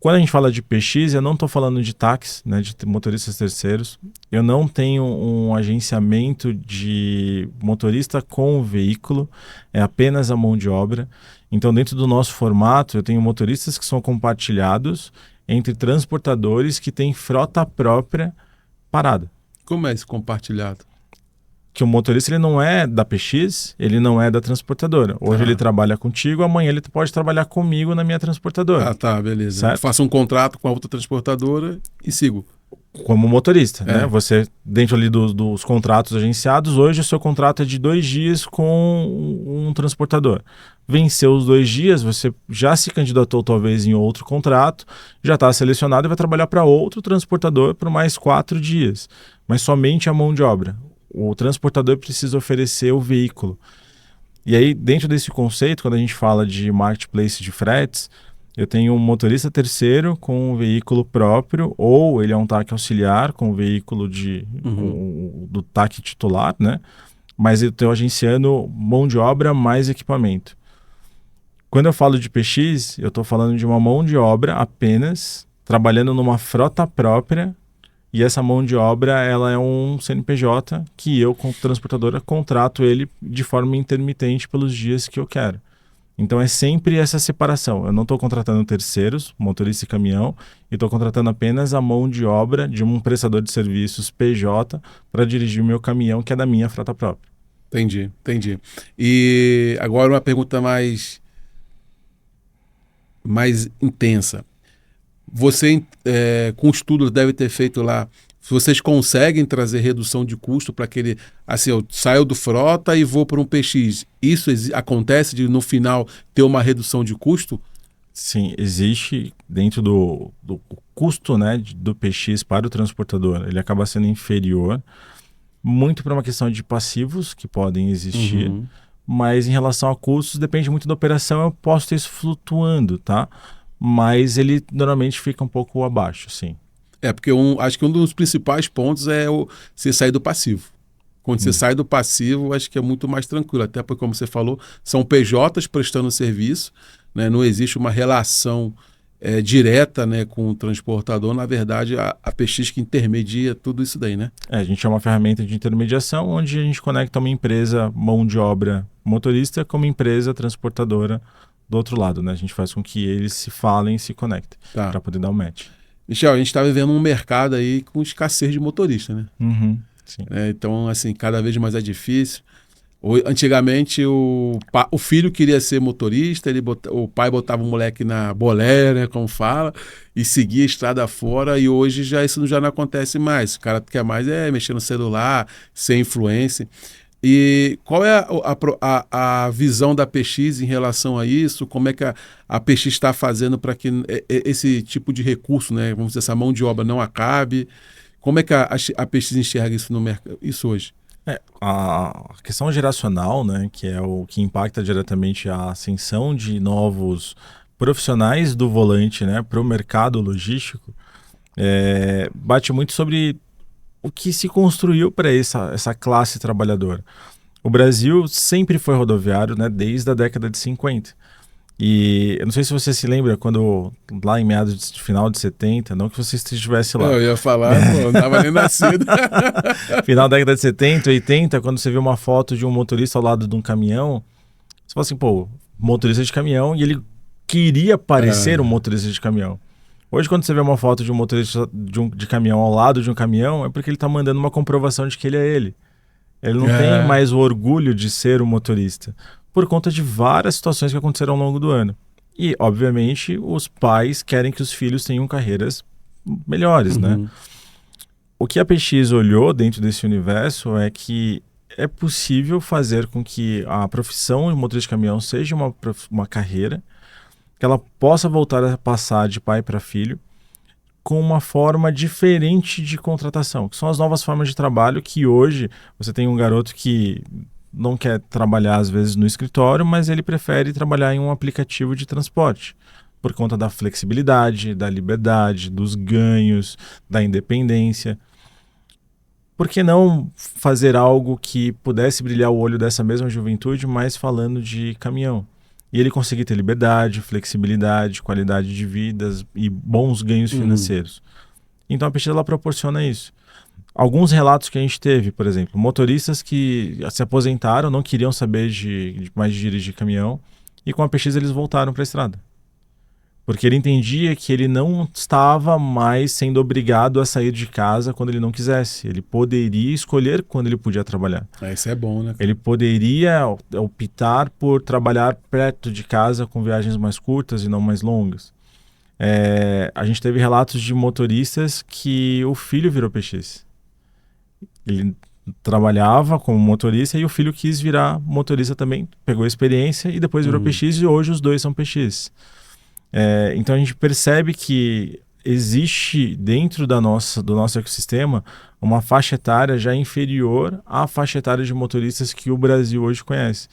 Quando a gente fala de PX, eu não estou falando de táxi, né, de motoristas terceiros. Eu não tenho um agenciamento de motorista com o veículo, é apenas a mão de obra. Então, dentro do nosso formato, eu tenho motoristas que são compartilhados entre transportadores que têm frota própria parada. Como é esse compartilhado? Que o motorista ele não é da PX, ele não é da transportadora. Hoje ele trabalha contigo, amanhã ele pode trabalhar comigo na minha transportadora. Tá, beleza. Eu faço um contrato com a outra transportadora e sigo. Como motorista, né? Você, dentro ali dos contratos agenciados, hoje o seu contrato é de 2 dias com um transportador. Venceu os 2 dias, você já se candidatou talvez em outro contrato, já está selecionado e vai trabalhar para outro transportador por mais 4 dias. Mas somente a mão de obra. O transportador precisa oferecer o veículo. E aí, dentro desse conceito, quando a gente fala de marketplace de fretes, eu tenho um motorista terceiro com um veículo próprio, ou ele é um TAC auxiliar com o veículo do TAC titular, né? Mas eu estou agenciando mão de obra mais equipamento. Quando eu falo de PX, eu estou falando de uma mão de obra apenas, trabalhando numa frota própria, e essa mão de obra ela é um CNPJ que eu, como transportadora, contrato ele de forma intermitente pelos dias que eu quero. Então é sempre essa separação. Eu não estou contratando terceiros, motorista e caminhão, e estou contratando apenas a mão de obra de um prestador de serviços PJ para dirigir o meu caminhão, que é da minha frota própria. Entendi. E agora uma pergunta mais intensa. Você, com o estudo, deve ter feito lá, se vocês conseguem trazer redução de custo para aquele, assim, eu saio do frota e vou para um PX, isso acontece de no final ter uma redução de custo? Sim, existe dentro do custo, né, do PX para o transportador, ele acaba sendo inferior, muito para uma questão de passivos que podem existir, mas em relação a custos, depende muito da operação, eu posso ter isso flutuando, tá? Mas ele normalmente fica um pouco abaixo, sim. Porque acho que um dos principais pontos é você sair do passivo. Quando você sai do passivo, acho que é muito mais tranquilo. Até porque, como você falou, são PJs prestando serviço, né? Não existe uma relação direta, né, com o transportador, na verdade, a PX que intermedia tudo isso daí, né? A gente é uma ferramenta de intermediação onde a gente conecta uma empresa mão de obra motorista com uma empresa transportadora do outro lado, né? A gente faz com que eles se falem e se conectem para poder dar o match. Michel, a gente está vivendo um mercado aí com escassez de motorista, né? Sim. Então, assim, cada vez mais é difícil. Antigamente, o filho queria ser motorista, o pai botava o moleque na boleia, né, como fala, e seguia a estrada fora, e hoje isso já não acontece mais. O cara quer mais mexer no celular, ser influencer. E qual é a visão da PX em relação a isso? Como é que a PX está fazendo para que esse tipo de recurso, né, vamos dizer, essa mão de obra não acabe? Como é que a PX enxerga isso no mercado, isso hoje? A questão geracional, né, que é o que impacta diretamente a ascensão de novos profissionais do volante, né, para o mercado logístico, bate muito sobre o que se construiu para essa classe trabalhadora. O Brasil sempre foi rodoviário, né, desde a década de 50. E eu não sei se você se lembra quando, lá em meados de final de 70, não que você estivesse lá. Eu ia falar, pô, não estava nem nascido. Final da década de 70, 80, quando você vê uma foto de um motorista ao lado de um caminhão, você fala assim, pô, motorista de caminhão, e ele queria parecer um motorista de caminhão. Hoje, quando você vê uma foto de um motorista de caminhão ao lado de um caminhão, é porque ele está mandando uma comprovação de que ele é ele. Ele não tem mais o orgulho de ser um motorista, por conta de várias situações que aconteceram ao longo do ano. E, obviamente, os pais querem que os filhos tenham carreiras melhores, né? O que a PX olhou dentro desse universo é que é possível fazer com que a profissão de motorista de caminhão seja uma carreira, que ela possa voltar a passar de pai para filho, com uma forma diferente de contratação, que são as novas formas de trabalho que hoje você tem um garoto que não quer trabalhar às vezes no escritório, mas ele prefere trabalhar em um aplicativo de transporte, por conta da flexibilidade, da liberdade, dos ganhos, da independência. Por que não fazer algo que pudesse brilhar o olho dessa mesma juventude, mas falando de caminhão? E ele conseguir ter liberdade, flexibilidade, qualidade de vida e bons ganhos financeiros. Então a pesquisa ela proporciona isso. Alguns relatos que a gente teve, por exemplo, motoristas que se aposentaram, não queriam saber mais de dirigir caminhão, e com a pesquisa eles voltaram para a estrada. Porque ele entendia que ele não estava mais sendo obrigado a sair de casa quando ele não quisesse. Ele poderia escolher quando ele podia trabalhar. Isso é bom, né? Ele poderia optar por trabalhar perto de casa com viagens mais curtas e não mais longas. A gente teve relatos de motoristas que o filho virou PX. Ele trabalhava como motorista e o filho quis virar motorista também, pegou a experiência e depois virou PX, e hoje os dois são PX. Então a gente percebe que existe dentro do nosso ecossistema uma faixa etária já inferior à faixa etária de motoristas que o Brasil hoje conhece.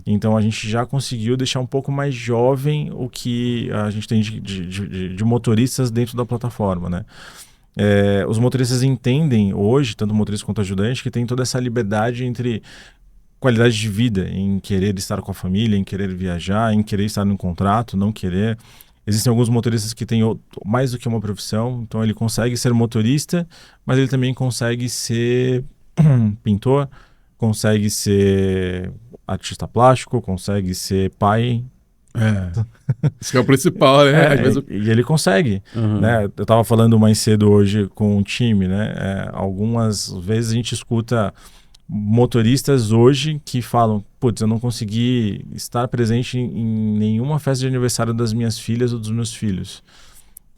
Então a gente já conseguiu deixar um pouco mais jovem o que a gente tem de motoristas dentro da plataforma, né? Os motoristas entendem hoje, tanto o motorista quanto o ajudante, que tem toda essa liberdade entre qualidade de vida, em querer estar com a família, em querer viajar, em querer estar num contrato, não querer. Existem alguns motoristas que têm mais do que uma profissão, então ele consegue ser motorista, mas ele também consegue ser pintor, consegue ser artista plástico, consegue ser pai. Isso que é o principal, né? Às vezes... E ele consegue, né? Eu estava falando mais cedo hoje com um time, né? Algumas vezes a gente escuta motoristas hoje que falam, putz, eu não consegui estar presente em nenhuma festa de aniversário das minhas filhas ou dos meus filhos.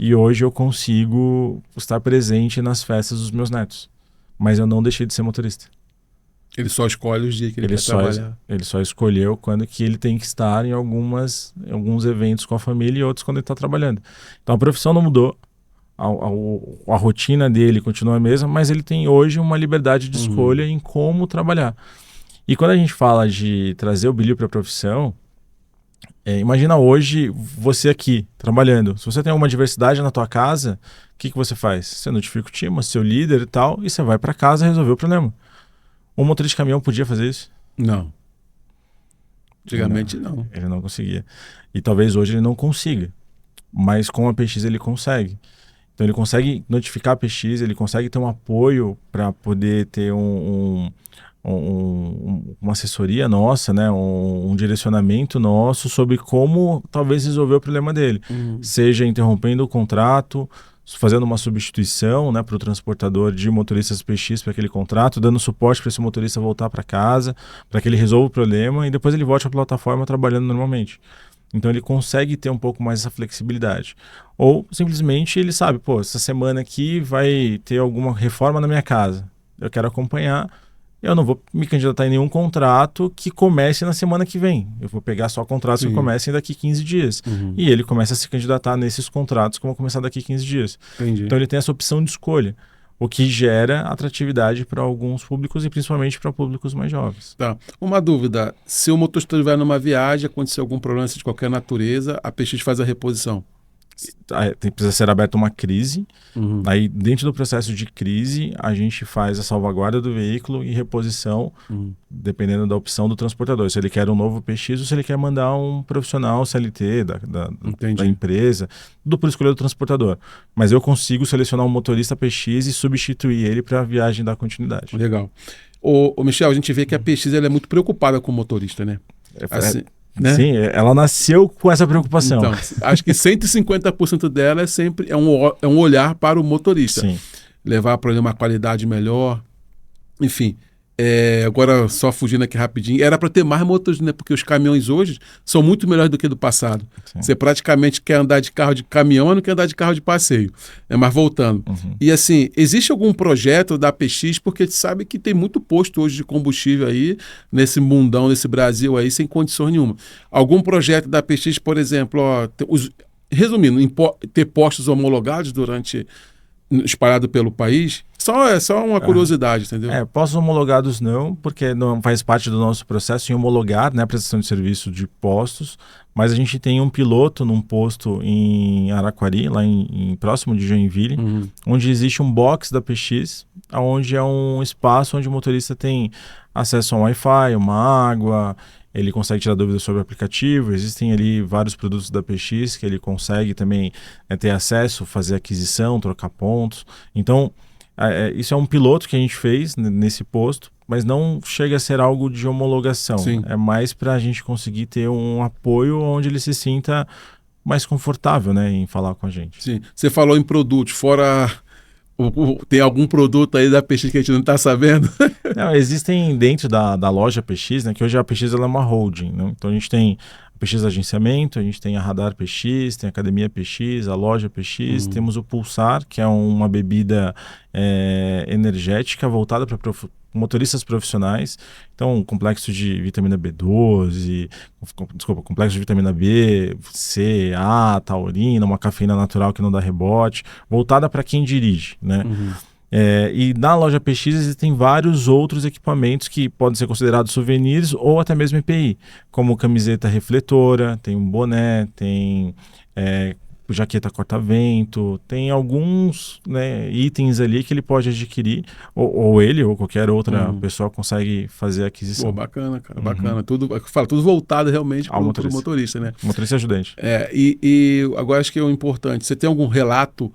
E hoje eu consigo estar presente nas festas dos meus netos. Mas eu não deixei de ser motorista. Ele só escolhe os dias que ele quer trabalhar. Ele só escolheu quando que ele tem que estar em alguns eventos com a família e outros quando ele está trabalhando. Então a profissão não mudou. A rotina dele continua a mesma, mas ele tem hoje uma liberdade de escolha em como trabalhar. E quando a gente fala de trazer o brilho para a profissão, imagina hoje você aqui, trabalhando. Se você tem alguma diversidade na tua casa, o que você faz? Você notifica o time, seu líder e tal, e você vai para casa resolver o problema. Um motorista de caminhão podia fazer isso? Não. Antigamente não. Ele não conseguia. E talvez hoje ele não consiga. mas com a PX ele consegue. Então ele consegue notificar a PX, ele consegue ter um apoio para poder ter uma assessoria nossa, né? Um direcionamento nosso sobre como talvez resolver o problema dele. Seja interrompendo o contrato, fazendo uma substituição, né, para o transportador de motoristas PX para aquele contrato, dando suporte para esse motorista voltar para casa, para que ele resolva o problema e depois ele volte à plataforma trabalhando normalmente. Então ele consegue ter um pouco mais essa flexibilidade. Ou simplesmente ele sabe, pô, essa semana aqui vai ter alguma reforma na minha casa. Eu quero acompanhar, eu não vou me candidatar em nenhum contrato que comece na semana que vem. Eu vou pegar só contratos que comecem daqui 15 dias. E ele começa a se candidatar nesses contratos que vão começar daqui 15 dias. Entendi. Então ele tem essa opção de escolha, o que gera atratividade para alguns públicos e principalmente para públicos mais jovens. Tá. Uma dúvida, se o motorista estiver numa viagem, acontecer algum problema de qualquer natureza, a PX faz a reposição? Precisa ser aberta uma crise, aí dentro do processo de crise a gente faz a salvaguarda do veículo e reposição, dependendo da opção do transportador, se ele quer um novo PX ou se ele quer mandar um profissional CLT da empresa, por escolha do transportador, mas eu consigo selecionar um motorista PX e substituir ele para a viagem dar continuidade. Legal. Ô Michel, a gente vê que a PX ela é muito preocupada com o motorista, né? Assim, né? Sim, ela nasceu com essa preocupação. Então, acho que 150% dela é um olhar para o motorista. Sim. Levar para ele uma qualidade melhor. Enfim, agora só fugindo aqui rapidinho, era para ter mais motores, né? Porque os caminhões hoje são muito melhores do que do passado. Sim. Você praticamente quer andar de carro de caminhão, mas não quer andar de carro de passeio. Mas voltando. E assim, existe algum projeto da PX, porque a gente sabe que tem muito posto hoje de combustível aí, nesse mundão, nesse Brasil aí, sem condições nenhuma. Algum projeto da PX, por exemplo, resumindo, ter postos homologados espalhado pelo país? É só uma curiosidade, entendeu? Postos homologados não, porque não faz parte do nosso processo em homologar, né, a prestação de serviço de postos, mas a gente tem um piloto num posto em Araquari, lá próximo de Joinville, onde existe um box da PX, onde é um espaço onde o motorista tem acesso a um Wi-Fi, uma água, ele consegue tirar dúvidas sobre o aplicativo, existem ali vários produtos da PX que ele consegue também ter acesso, fazer aquisição, trocar pontos. Então, isso é um piloto que a gente fez nesse posto, mas não chega a ser algo de homologação. Sim. É mais para a gente conseguir ter um apoio onde ele se sinta mais confortável, né, em falar com a gente. Sim. Você falou em produtos, fora... Tem algum produto aí da PX que a gente não está sabendo? Não, existem dentro da loja PX, né, que hoje a PX ela é uma holding, né? Então a gente tem a PX Agenciamento, a gente tem a Radar PX, tem a Academia PX, a loja PX, temos o Pulsar, que é uma bebida energética voltada para motoristas profissionais. Então, complexo de vitamina B12, complexo de vitamina B, C, A, taurina, uma cafeína natural que não dá rebote, voltada para quem dirige, né? E na loja PX existem vários outros equipamentos que podem ser considerados souvenirs ou até mesmo EPI, como camiseta refletora, tem um boné, tem jaqueta corta-vento, tem alguns, né, itens ali que ele pode adquirir, ou ele ou qualquer outra pessoa consegue fazer a aquisição. Pô, bacana, cara, bacana. Tudo voltado realmente para o motorista, né? Motorista ajudante. E agora acho que é o importante, você tem algum relato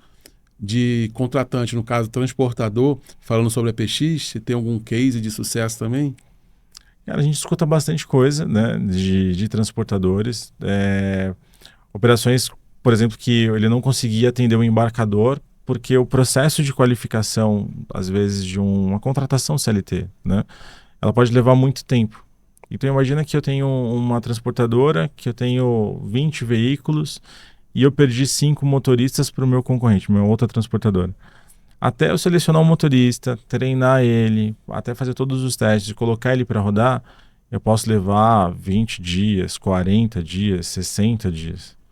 de contratante, no caso transportador, falando sobre a PX? Você tem algum case de sucesso também? Cara, a gente escuta bastante coisa, né, de transportadores, operações, por exemplo, que ele não conseguia atender o embarcador porque o processo de qualificação, às vezes, de uma contratação CLT, né, ela pode levar muito tempo. Então imagina que eu tenho uma transportadora, que eu tenho 20 veículos e eu perdi 5 motoristas para o meu concorrente, minha outra transportadora. Até eu selecionar um motorista, treinar ele, até fazer todos os testes e colocar ele para rodar, eu posso levar 20 dias, 40 dias, 60 dias.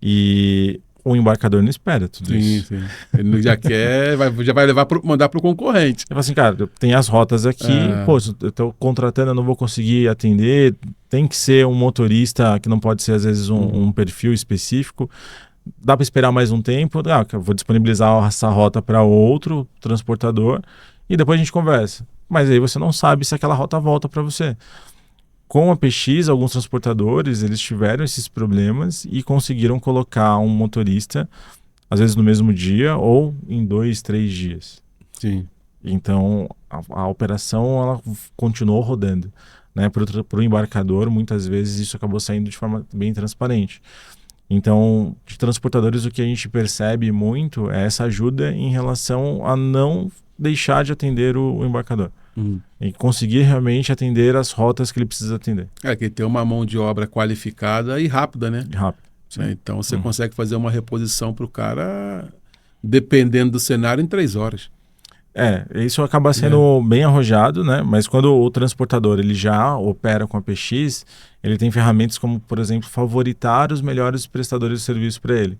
E o embarcador não espera tudo isso. Sim. Ele já quer, já vai mandar para o concorrente. Ele fala assim, cara, tem as rotas aqui, pô, eu estou contratando, eu não vou conseguir atender, tem que ser um motorista que não pode ser, às vezes, um perfil específico. Dá para esperar mais um tempo, eu vou disponibilizar essa rota para outro transportador e depois a gente conversa. Mas aí você não sabe se aquela rota volta para você. Com a PX, alguns transportadores, eles tiveram esses problemas e conseguiram colocar um motorista, às vezes no mesmo dia ou em 2, 3 dias. Sim. Então, a operação ela continuou rodando. Né? Para o embarcador, muitas vezes isso acabou saindo de forma bem transparente. Então, de transportadores, o que a gente percebe muito é essa ajuda em relação a não deixar de atender o embarcador. E conseguir realmente atender as rotas que ele precisa atender. Que tem uma mão de obra qualificada e rápida, né? Rápido. Então você consegue fazer uma reposição para o cara, dependendo do cenário, em 3 horas. Isso acaba sendo bem arrojado, né? Mas quando o transportador ele já opera com a PX, ele tem ferramentas como, por exemplo, favoritar os melhores prestadores de serviço para ele.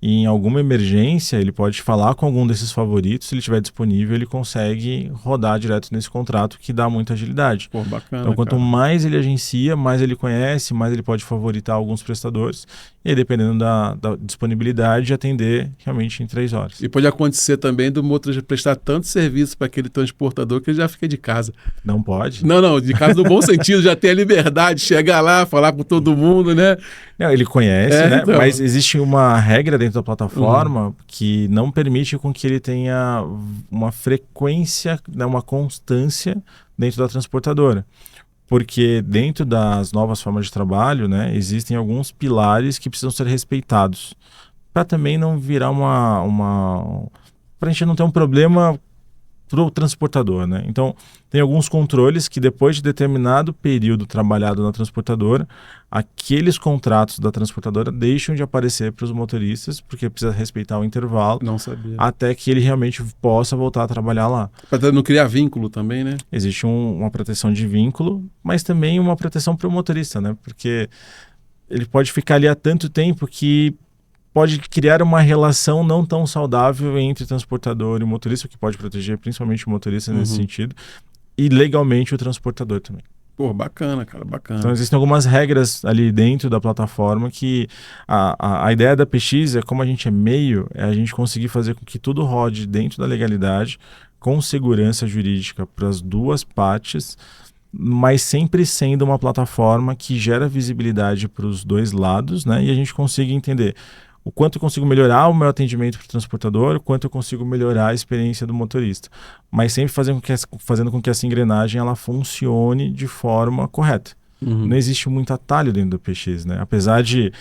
E em alguma emergência, ele pode falar com algum desses favoritos, se ele estiver disponível, ele consegue rodar direto nesse contrato, que dá muita agilidade. Pô, bacana, então, quanto mais ele agencia, mais ele conhece, mais ele pode favoritar alguns prestadores, e aí, dependendo da disponibilidade, atender realmente em 3 horas. E pode acontecer também do motorista prestar tanto serviço para aquele transportador que ele já fica de casa. Não pode? Não, de casa no bom sentido, já tem a liberdade de chegar lá, falar com todo mundo, né? Não, ele conhece, né? Então. Mas existe uma regra dentro da plataforma que não permite com que ele tenha uma frequência, né, uma constância dentro da transportadora. Porque dentro das novas formas de trabalho, né, existem alguns pilares que precisam ser respeitados. Para também não virar para a gente não ter um problema para o transportador, né? Então, tem alguns controles que depois de determinado período trabalhado na transportadora, aqueles contratos da transportadora deixam de aparecer para os motoristas, porque precisa respeitar o intervalo. Não sabia. Até que ele realmente possa voltar a trabalhar lá. Para não criar vínculo também, né? Existe uma proteção de vínculo, mas também uma proteção para o motorista, né? Porque ele pode ficar ali há tanto tempo que pode criar uma relação não tão saudável entre transportador e motorista, que pode proteger principalmente o motorista nesse sentido, e legalmente o transportador também. Pô, bacana, cara, bacana. Então existem algumas regras ali dentro da plataforma que a ideia da PX é, como a gente é meio, é a gente conseguir fazer com que tudo rode dentro da legalidade, com segurança jurídica para as duas partes, mas sempre sendo uma plataforma que gera visibilidade para os dois lados, né? E a gente consiga entender o quanto eu consigo melhorar o meu atendimento para o transportador, o quanto eu consigo melhorar a experiência do motorista. Mas sempre fazendo com que essa engrenagem ela funcione de forma correta. Não existe muito atalho dentro do PX, né? Apesar de,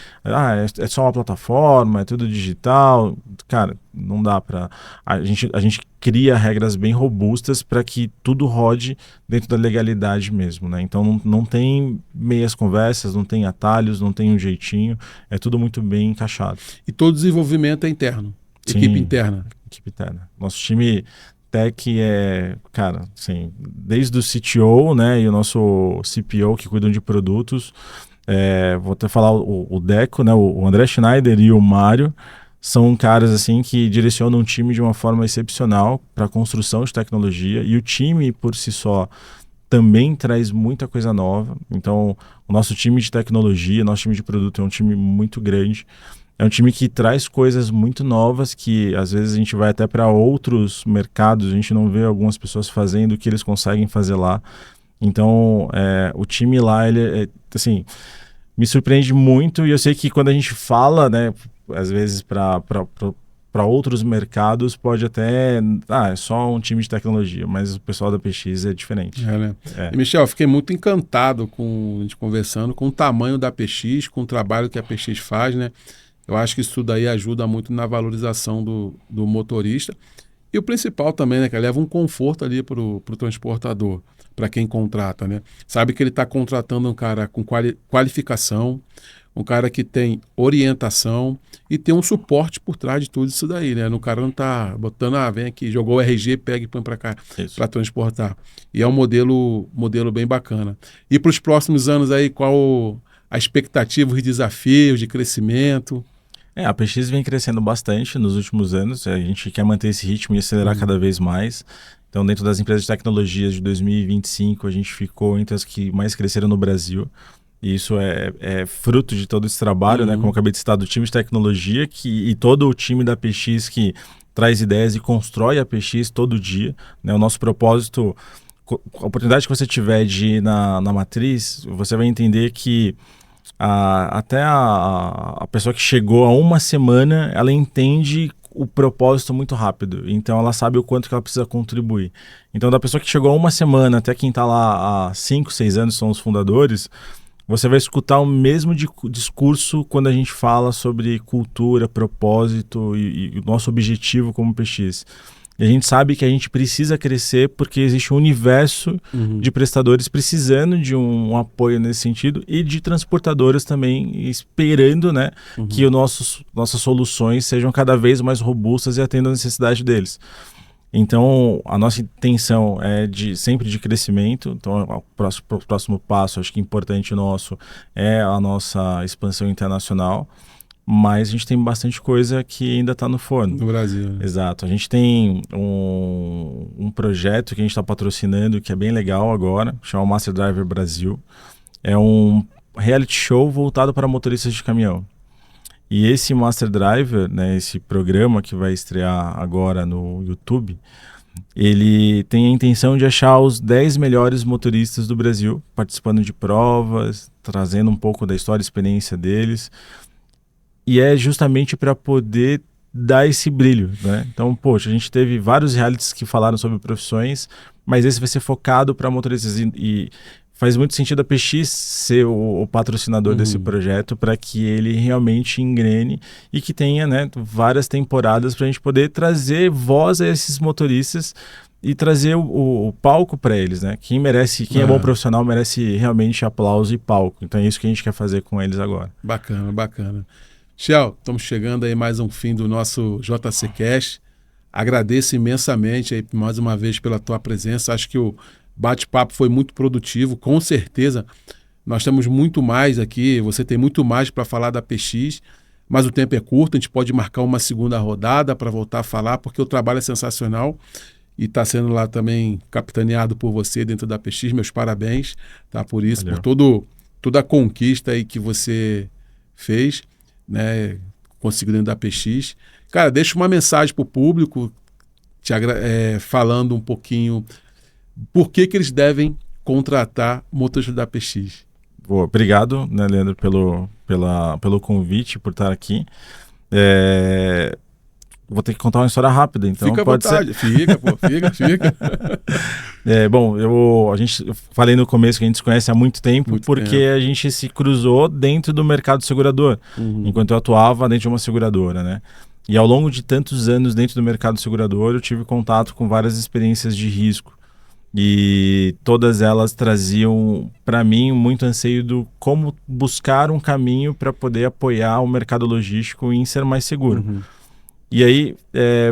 é só uma plataforma, é tudo digital, cara, não dá para... A gente cria regras bem robustas para que tudo rode dentro da legalidade mesmo, né? Então não tem meias conversas, não tem atalhos, não tem um jeitinho, é tudo muito bem encaixado. E todo desenvolvimento é interno, Sim, equipe interna. Equipe interna. Nosso time tech é, cara, assim, desde o CTO, né, e o nosso CPO que cuidam de produtos, vou até falar o Deco, né, o André Schneider e o Mário, são caras assim que direcionam um time de uma forma excepcional para a construção de tecnologia, e o time por si só também traz muita coisa nova. Então, o nosso time de tecnologia, nosso time de produto é um time muito grande. É um time que traz coisas muito novas que às vezes a gente vai até para outros mercados, a gente não vê algumas pessoas fazendo o que eles conseguem fazer lá. Então, o time lá, ele assim, me surpreende muito, e eu sei que quando a gente fala, né, às vezes para outros mercados pode até... é só um time de tecnologia, mas o pessoal da PX é diferente. Né? E, Michel, eu fiquei muito encantado a gente conversando com o tamanho da PX, com o trabalho que a PX faz, né? Eu acho que isso daí ajuda muito na valorização do motorista. E o principal também, né, que leva um conforto ali para o transportador, para quem contrata, né? Sabe que ele está contratando um cara com qualificação, um cara que tem orientação e tem um suporte por trás de tudo isso daí, né? O cara não está botando, vem aqui, jogou o RG, pega e põe para cá para transportar. E é um modelo bem bacana. E para os próximos anos aí, qual a expectativa, os desafios de crescimento? A PX vem crescendo bastante nos últimos anos, a gente quer manter esse ritmo e acelerar cada vez mais. Então, dentro das empresas de tecnologias de 2025, a gente ficou entre as que mais cresceram no Brasil. E isso é fruto de todo esse trabalho, né? Como eu acabei de citar, do time de tecnologia e todo o time da PX que traz ideias e constrói a PX todo dia, né? O nosso propósito a oportunidade que você tiver de ir na matriz, você vai entender que até a pessoa que chegou há uma semana, ela entende o propósito muito rápido. Então ela sabe o quanto que ela precisa contribuir. Então da pessoa que chegou há uma semana até quem está lá há 5, 6 anos, são os fundadores, você vai escutar o mesmo discurso quando a gente fala sobre cultura, propósito e o nosso objetivo como PX. E a gente sabe que a gente precisa crescer porque existe um universo de prestadores precisando de um apoio nesse sentido e de transportadoras também esperando, né, que nossas soluções sejam cada vez mais robustas e atendam a necessidade deles. Então, a nossa intenção é sempre de crescimento. Então, o próximo passo, acho que importante nosso, é a nossa expansão internacional. Mas a gente tem bastante coisa que ainda está no forno. No Brasil. Né? Exato. A gente tem um projeto que a gente está patrocinando que é bem legal agora, chama Master Driver Brasil. É um reality show voltado para motoristas de caminhão. E esse Master Driver, né, esse programa que vai estrear agora no YouTube, ele tem a intenção de achar os 10 melhores motoristas do Brasil, participando de provas, trazendo um pouco da história e experiência deles. E é justamente para poder dar esse brilho, né? Então, poxa, a gente teve vários realities que falaram sobre profissões, mas esse vai ser focado para motoristas e faz muito sentido a PX ser o patrocinador desse projeto para que ele realmente engrene e que tenha, né, várias temporadas para a gente poder trazer voz a esses motoristas e trazer o palco para eles, né? Quem é bom profissional merece realmente aplauso e palco. Então é isso que a gente quer fazer com eles agora. Bacana, bacana. Shell, estamos chegando aí mais um fim do nosso JC Cast. Agradeço imensamente aí mais uma vez pela tua presença. Acho que o bate-papo foi muito produtivo, com certeza. Nós temos muito mais aqui, você tem muito mais para falar da PX, mas o tempo é curto, a gente pode marcar uma segunda rodada para voltar a falar, porque o trabalho é sensacional e está sendo lá também capitaneado por você dentro da PX. Meus parabéns, tá? Por isso, Valeu. por toda a conquista aí que você fez, né, conseguiu dentro da PX. Cara, deixa uma mensagem para o público falando um pouquinho por que eles devem contratar motoristas da PX. Obrigado, né, Leandro, pelo convite, por estar aqui. Vou ter que contar uma história rápida, então fica à pode vontade. ser. Fica. Bom, eu falei no começo que a gente se conhece há muito tempo, porque a gente se cruzou dentro do mercado segurador, enquanto eu atuava dentro de uma seguradora, né? E ao longo de tantos anos dentro do mercado segurador, eu tive contato com várias experiências de risco. E todas elas traziam para mim muito anseio do como buscar um caminho para poder apoiar o mercado logístico em ser mais seguro. E aí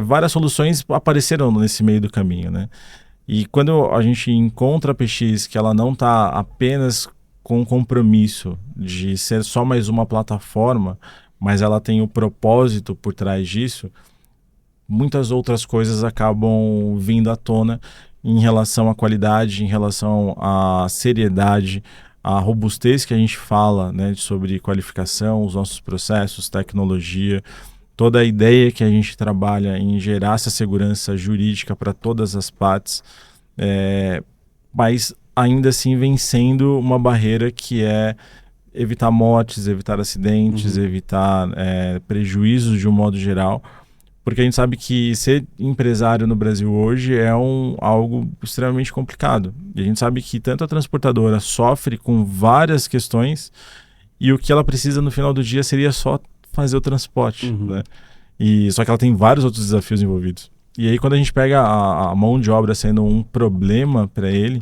várias soluções apareceram nesse meio do caminho, né? E quando a gente encontra a PX, que ela não está apenas com o compromisso de ser só mais uma plataforma, mas ela tem o propósito por trás disso, muitas outras coisas acabam vindo à tona em relação à qualidade, em relação à seriedade, à robustez que a gente fala, né, sobre qualificação, os nossos processos, tecnologia, toda a ideia que a gente trabalha em gerar essa segurança jurídica para todas as partes, mas ainda assim vencendo uma barreira que é evitar mortes, evitar acidentes, evitar prejuízos de um modo geral, porque a gente sabe que ser empresário no Brasil hoje é algo extremamente complicado. E a gente sabe que tanto a transportadora sofre com várias questões e o que ela precisa no final do dia seria só fazer o transporte, né? Só que ela tem vários outros desafios envolvidos. E aí quando a gente pega a mão de obra sendo um problema para ele,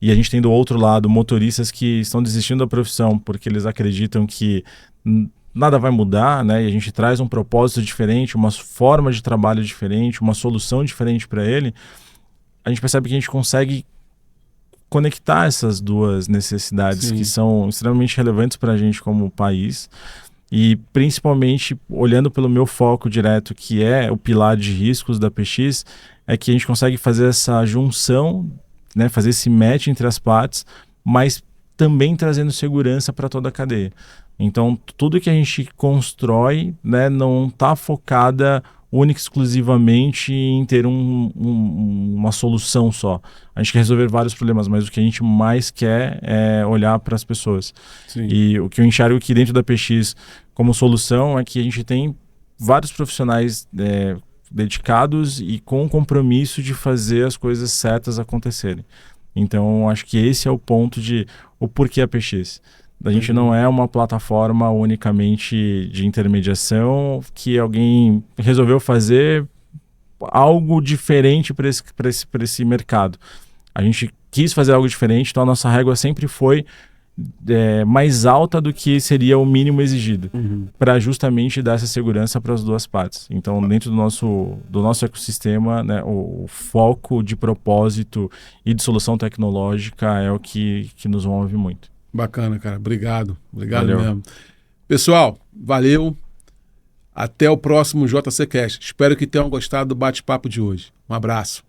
e a gente tem do outro lado motoristas que estão desistindo da profissão porque eles acreditam que nada vai mudar, né? E a gente traz um propósito diferente, uma forma de trabalho diferente, uma solução diferente para ele, a gente percebe que a gente consegue conectar essas duas necessidades que são extremamente relevantes para a gente como país. E principalmente, olhando pelo meu foco direto, que é o pilar de riscos da PX, é que a gente consegue fazer essa junção, né, fazer esse match entre as partes, mas também trazendo segurança para toda a cadeia. Então, tudo que a gente constrói, né, não está focada única e exclusivamente em ter uma solução só. A gente quer resolver vários problemas, mas o que a gente mais quer é olhar para as pessoas. Sim. E o que eu enxergo aqui dentro da PX como solução é que a gente tem vários profissionais dedicados e com o compromisso de fazer as coisas certas acontecerem. Então, acho que esse é o ponto de o porquê a PX. A gente não é uma plataforma unicamente de intermediação que alguém resolveu fazer algo diferente para esse mercado. A gente quis fazer algo diferente, então a nossa régua sempre foi mais alta do que seria o mínimo exigido, para justamente dar essa segurança para as duas partes. Então, dentro do nosso ecossistema, né, o foco de propósito e de solução tecnológica é o que nos move muito. Bacana, cara. Obrigado. Obrigado Valeu. mesmo. Pessoal, valeu. Até o próximo JCCast. Espero que tenham gostado do bate-papo de hoje. Um abraço.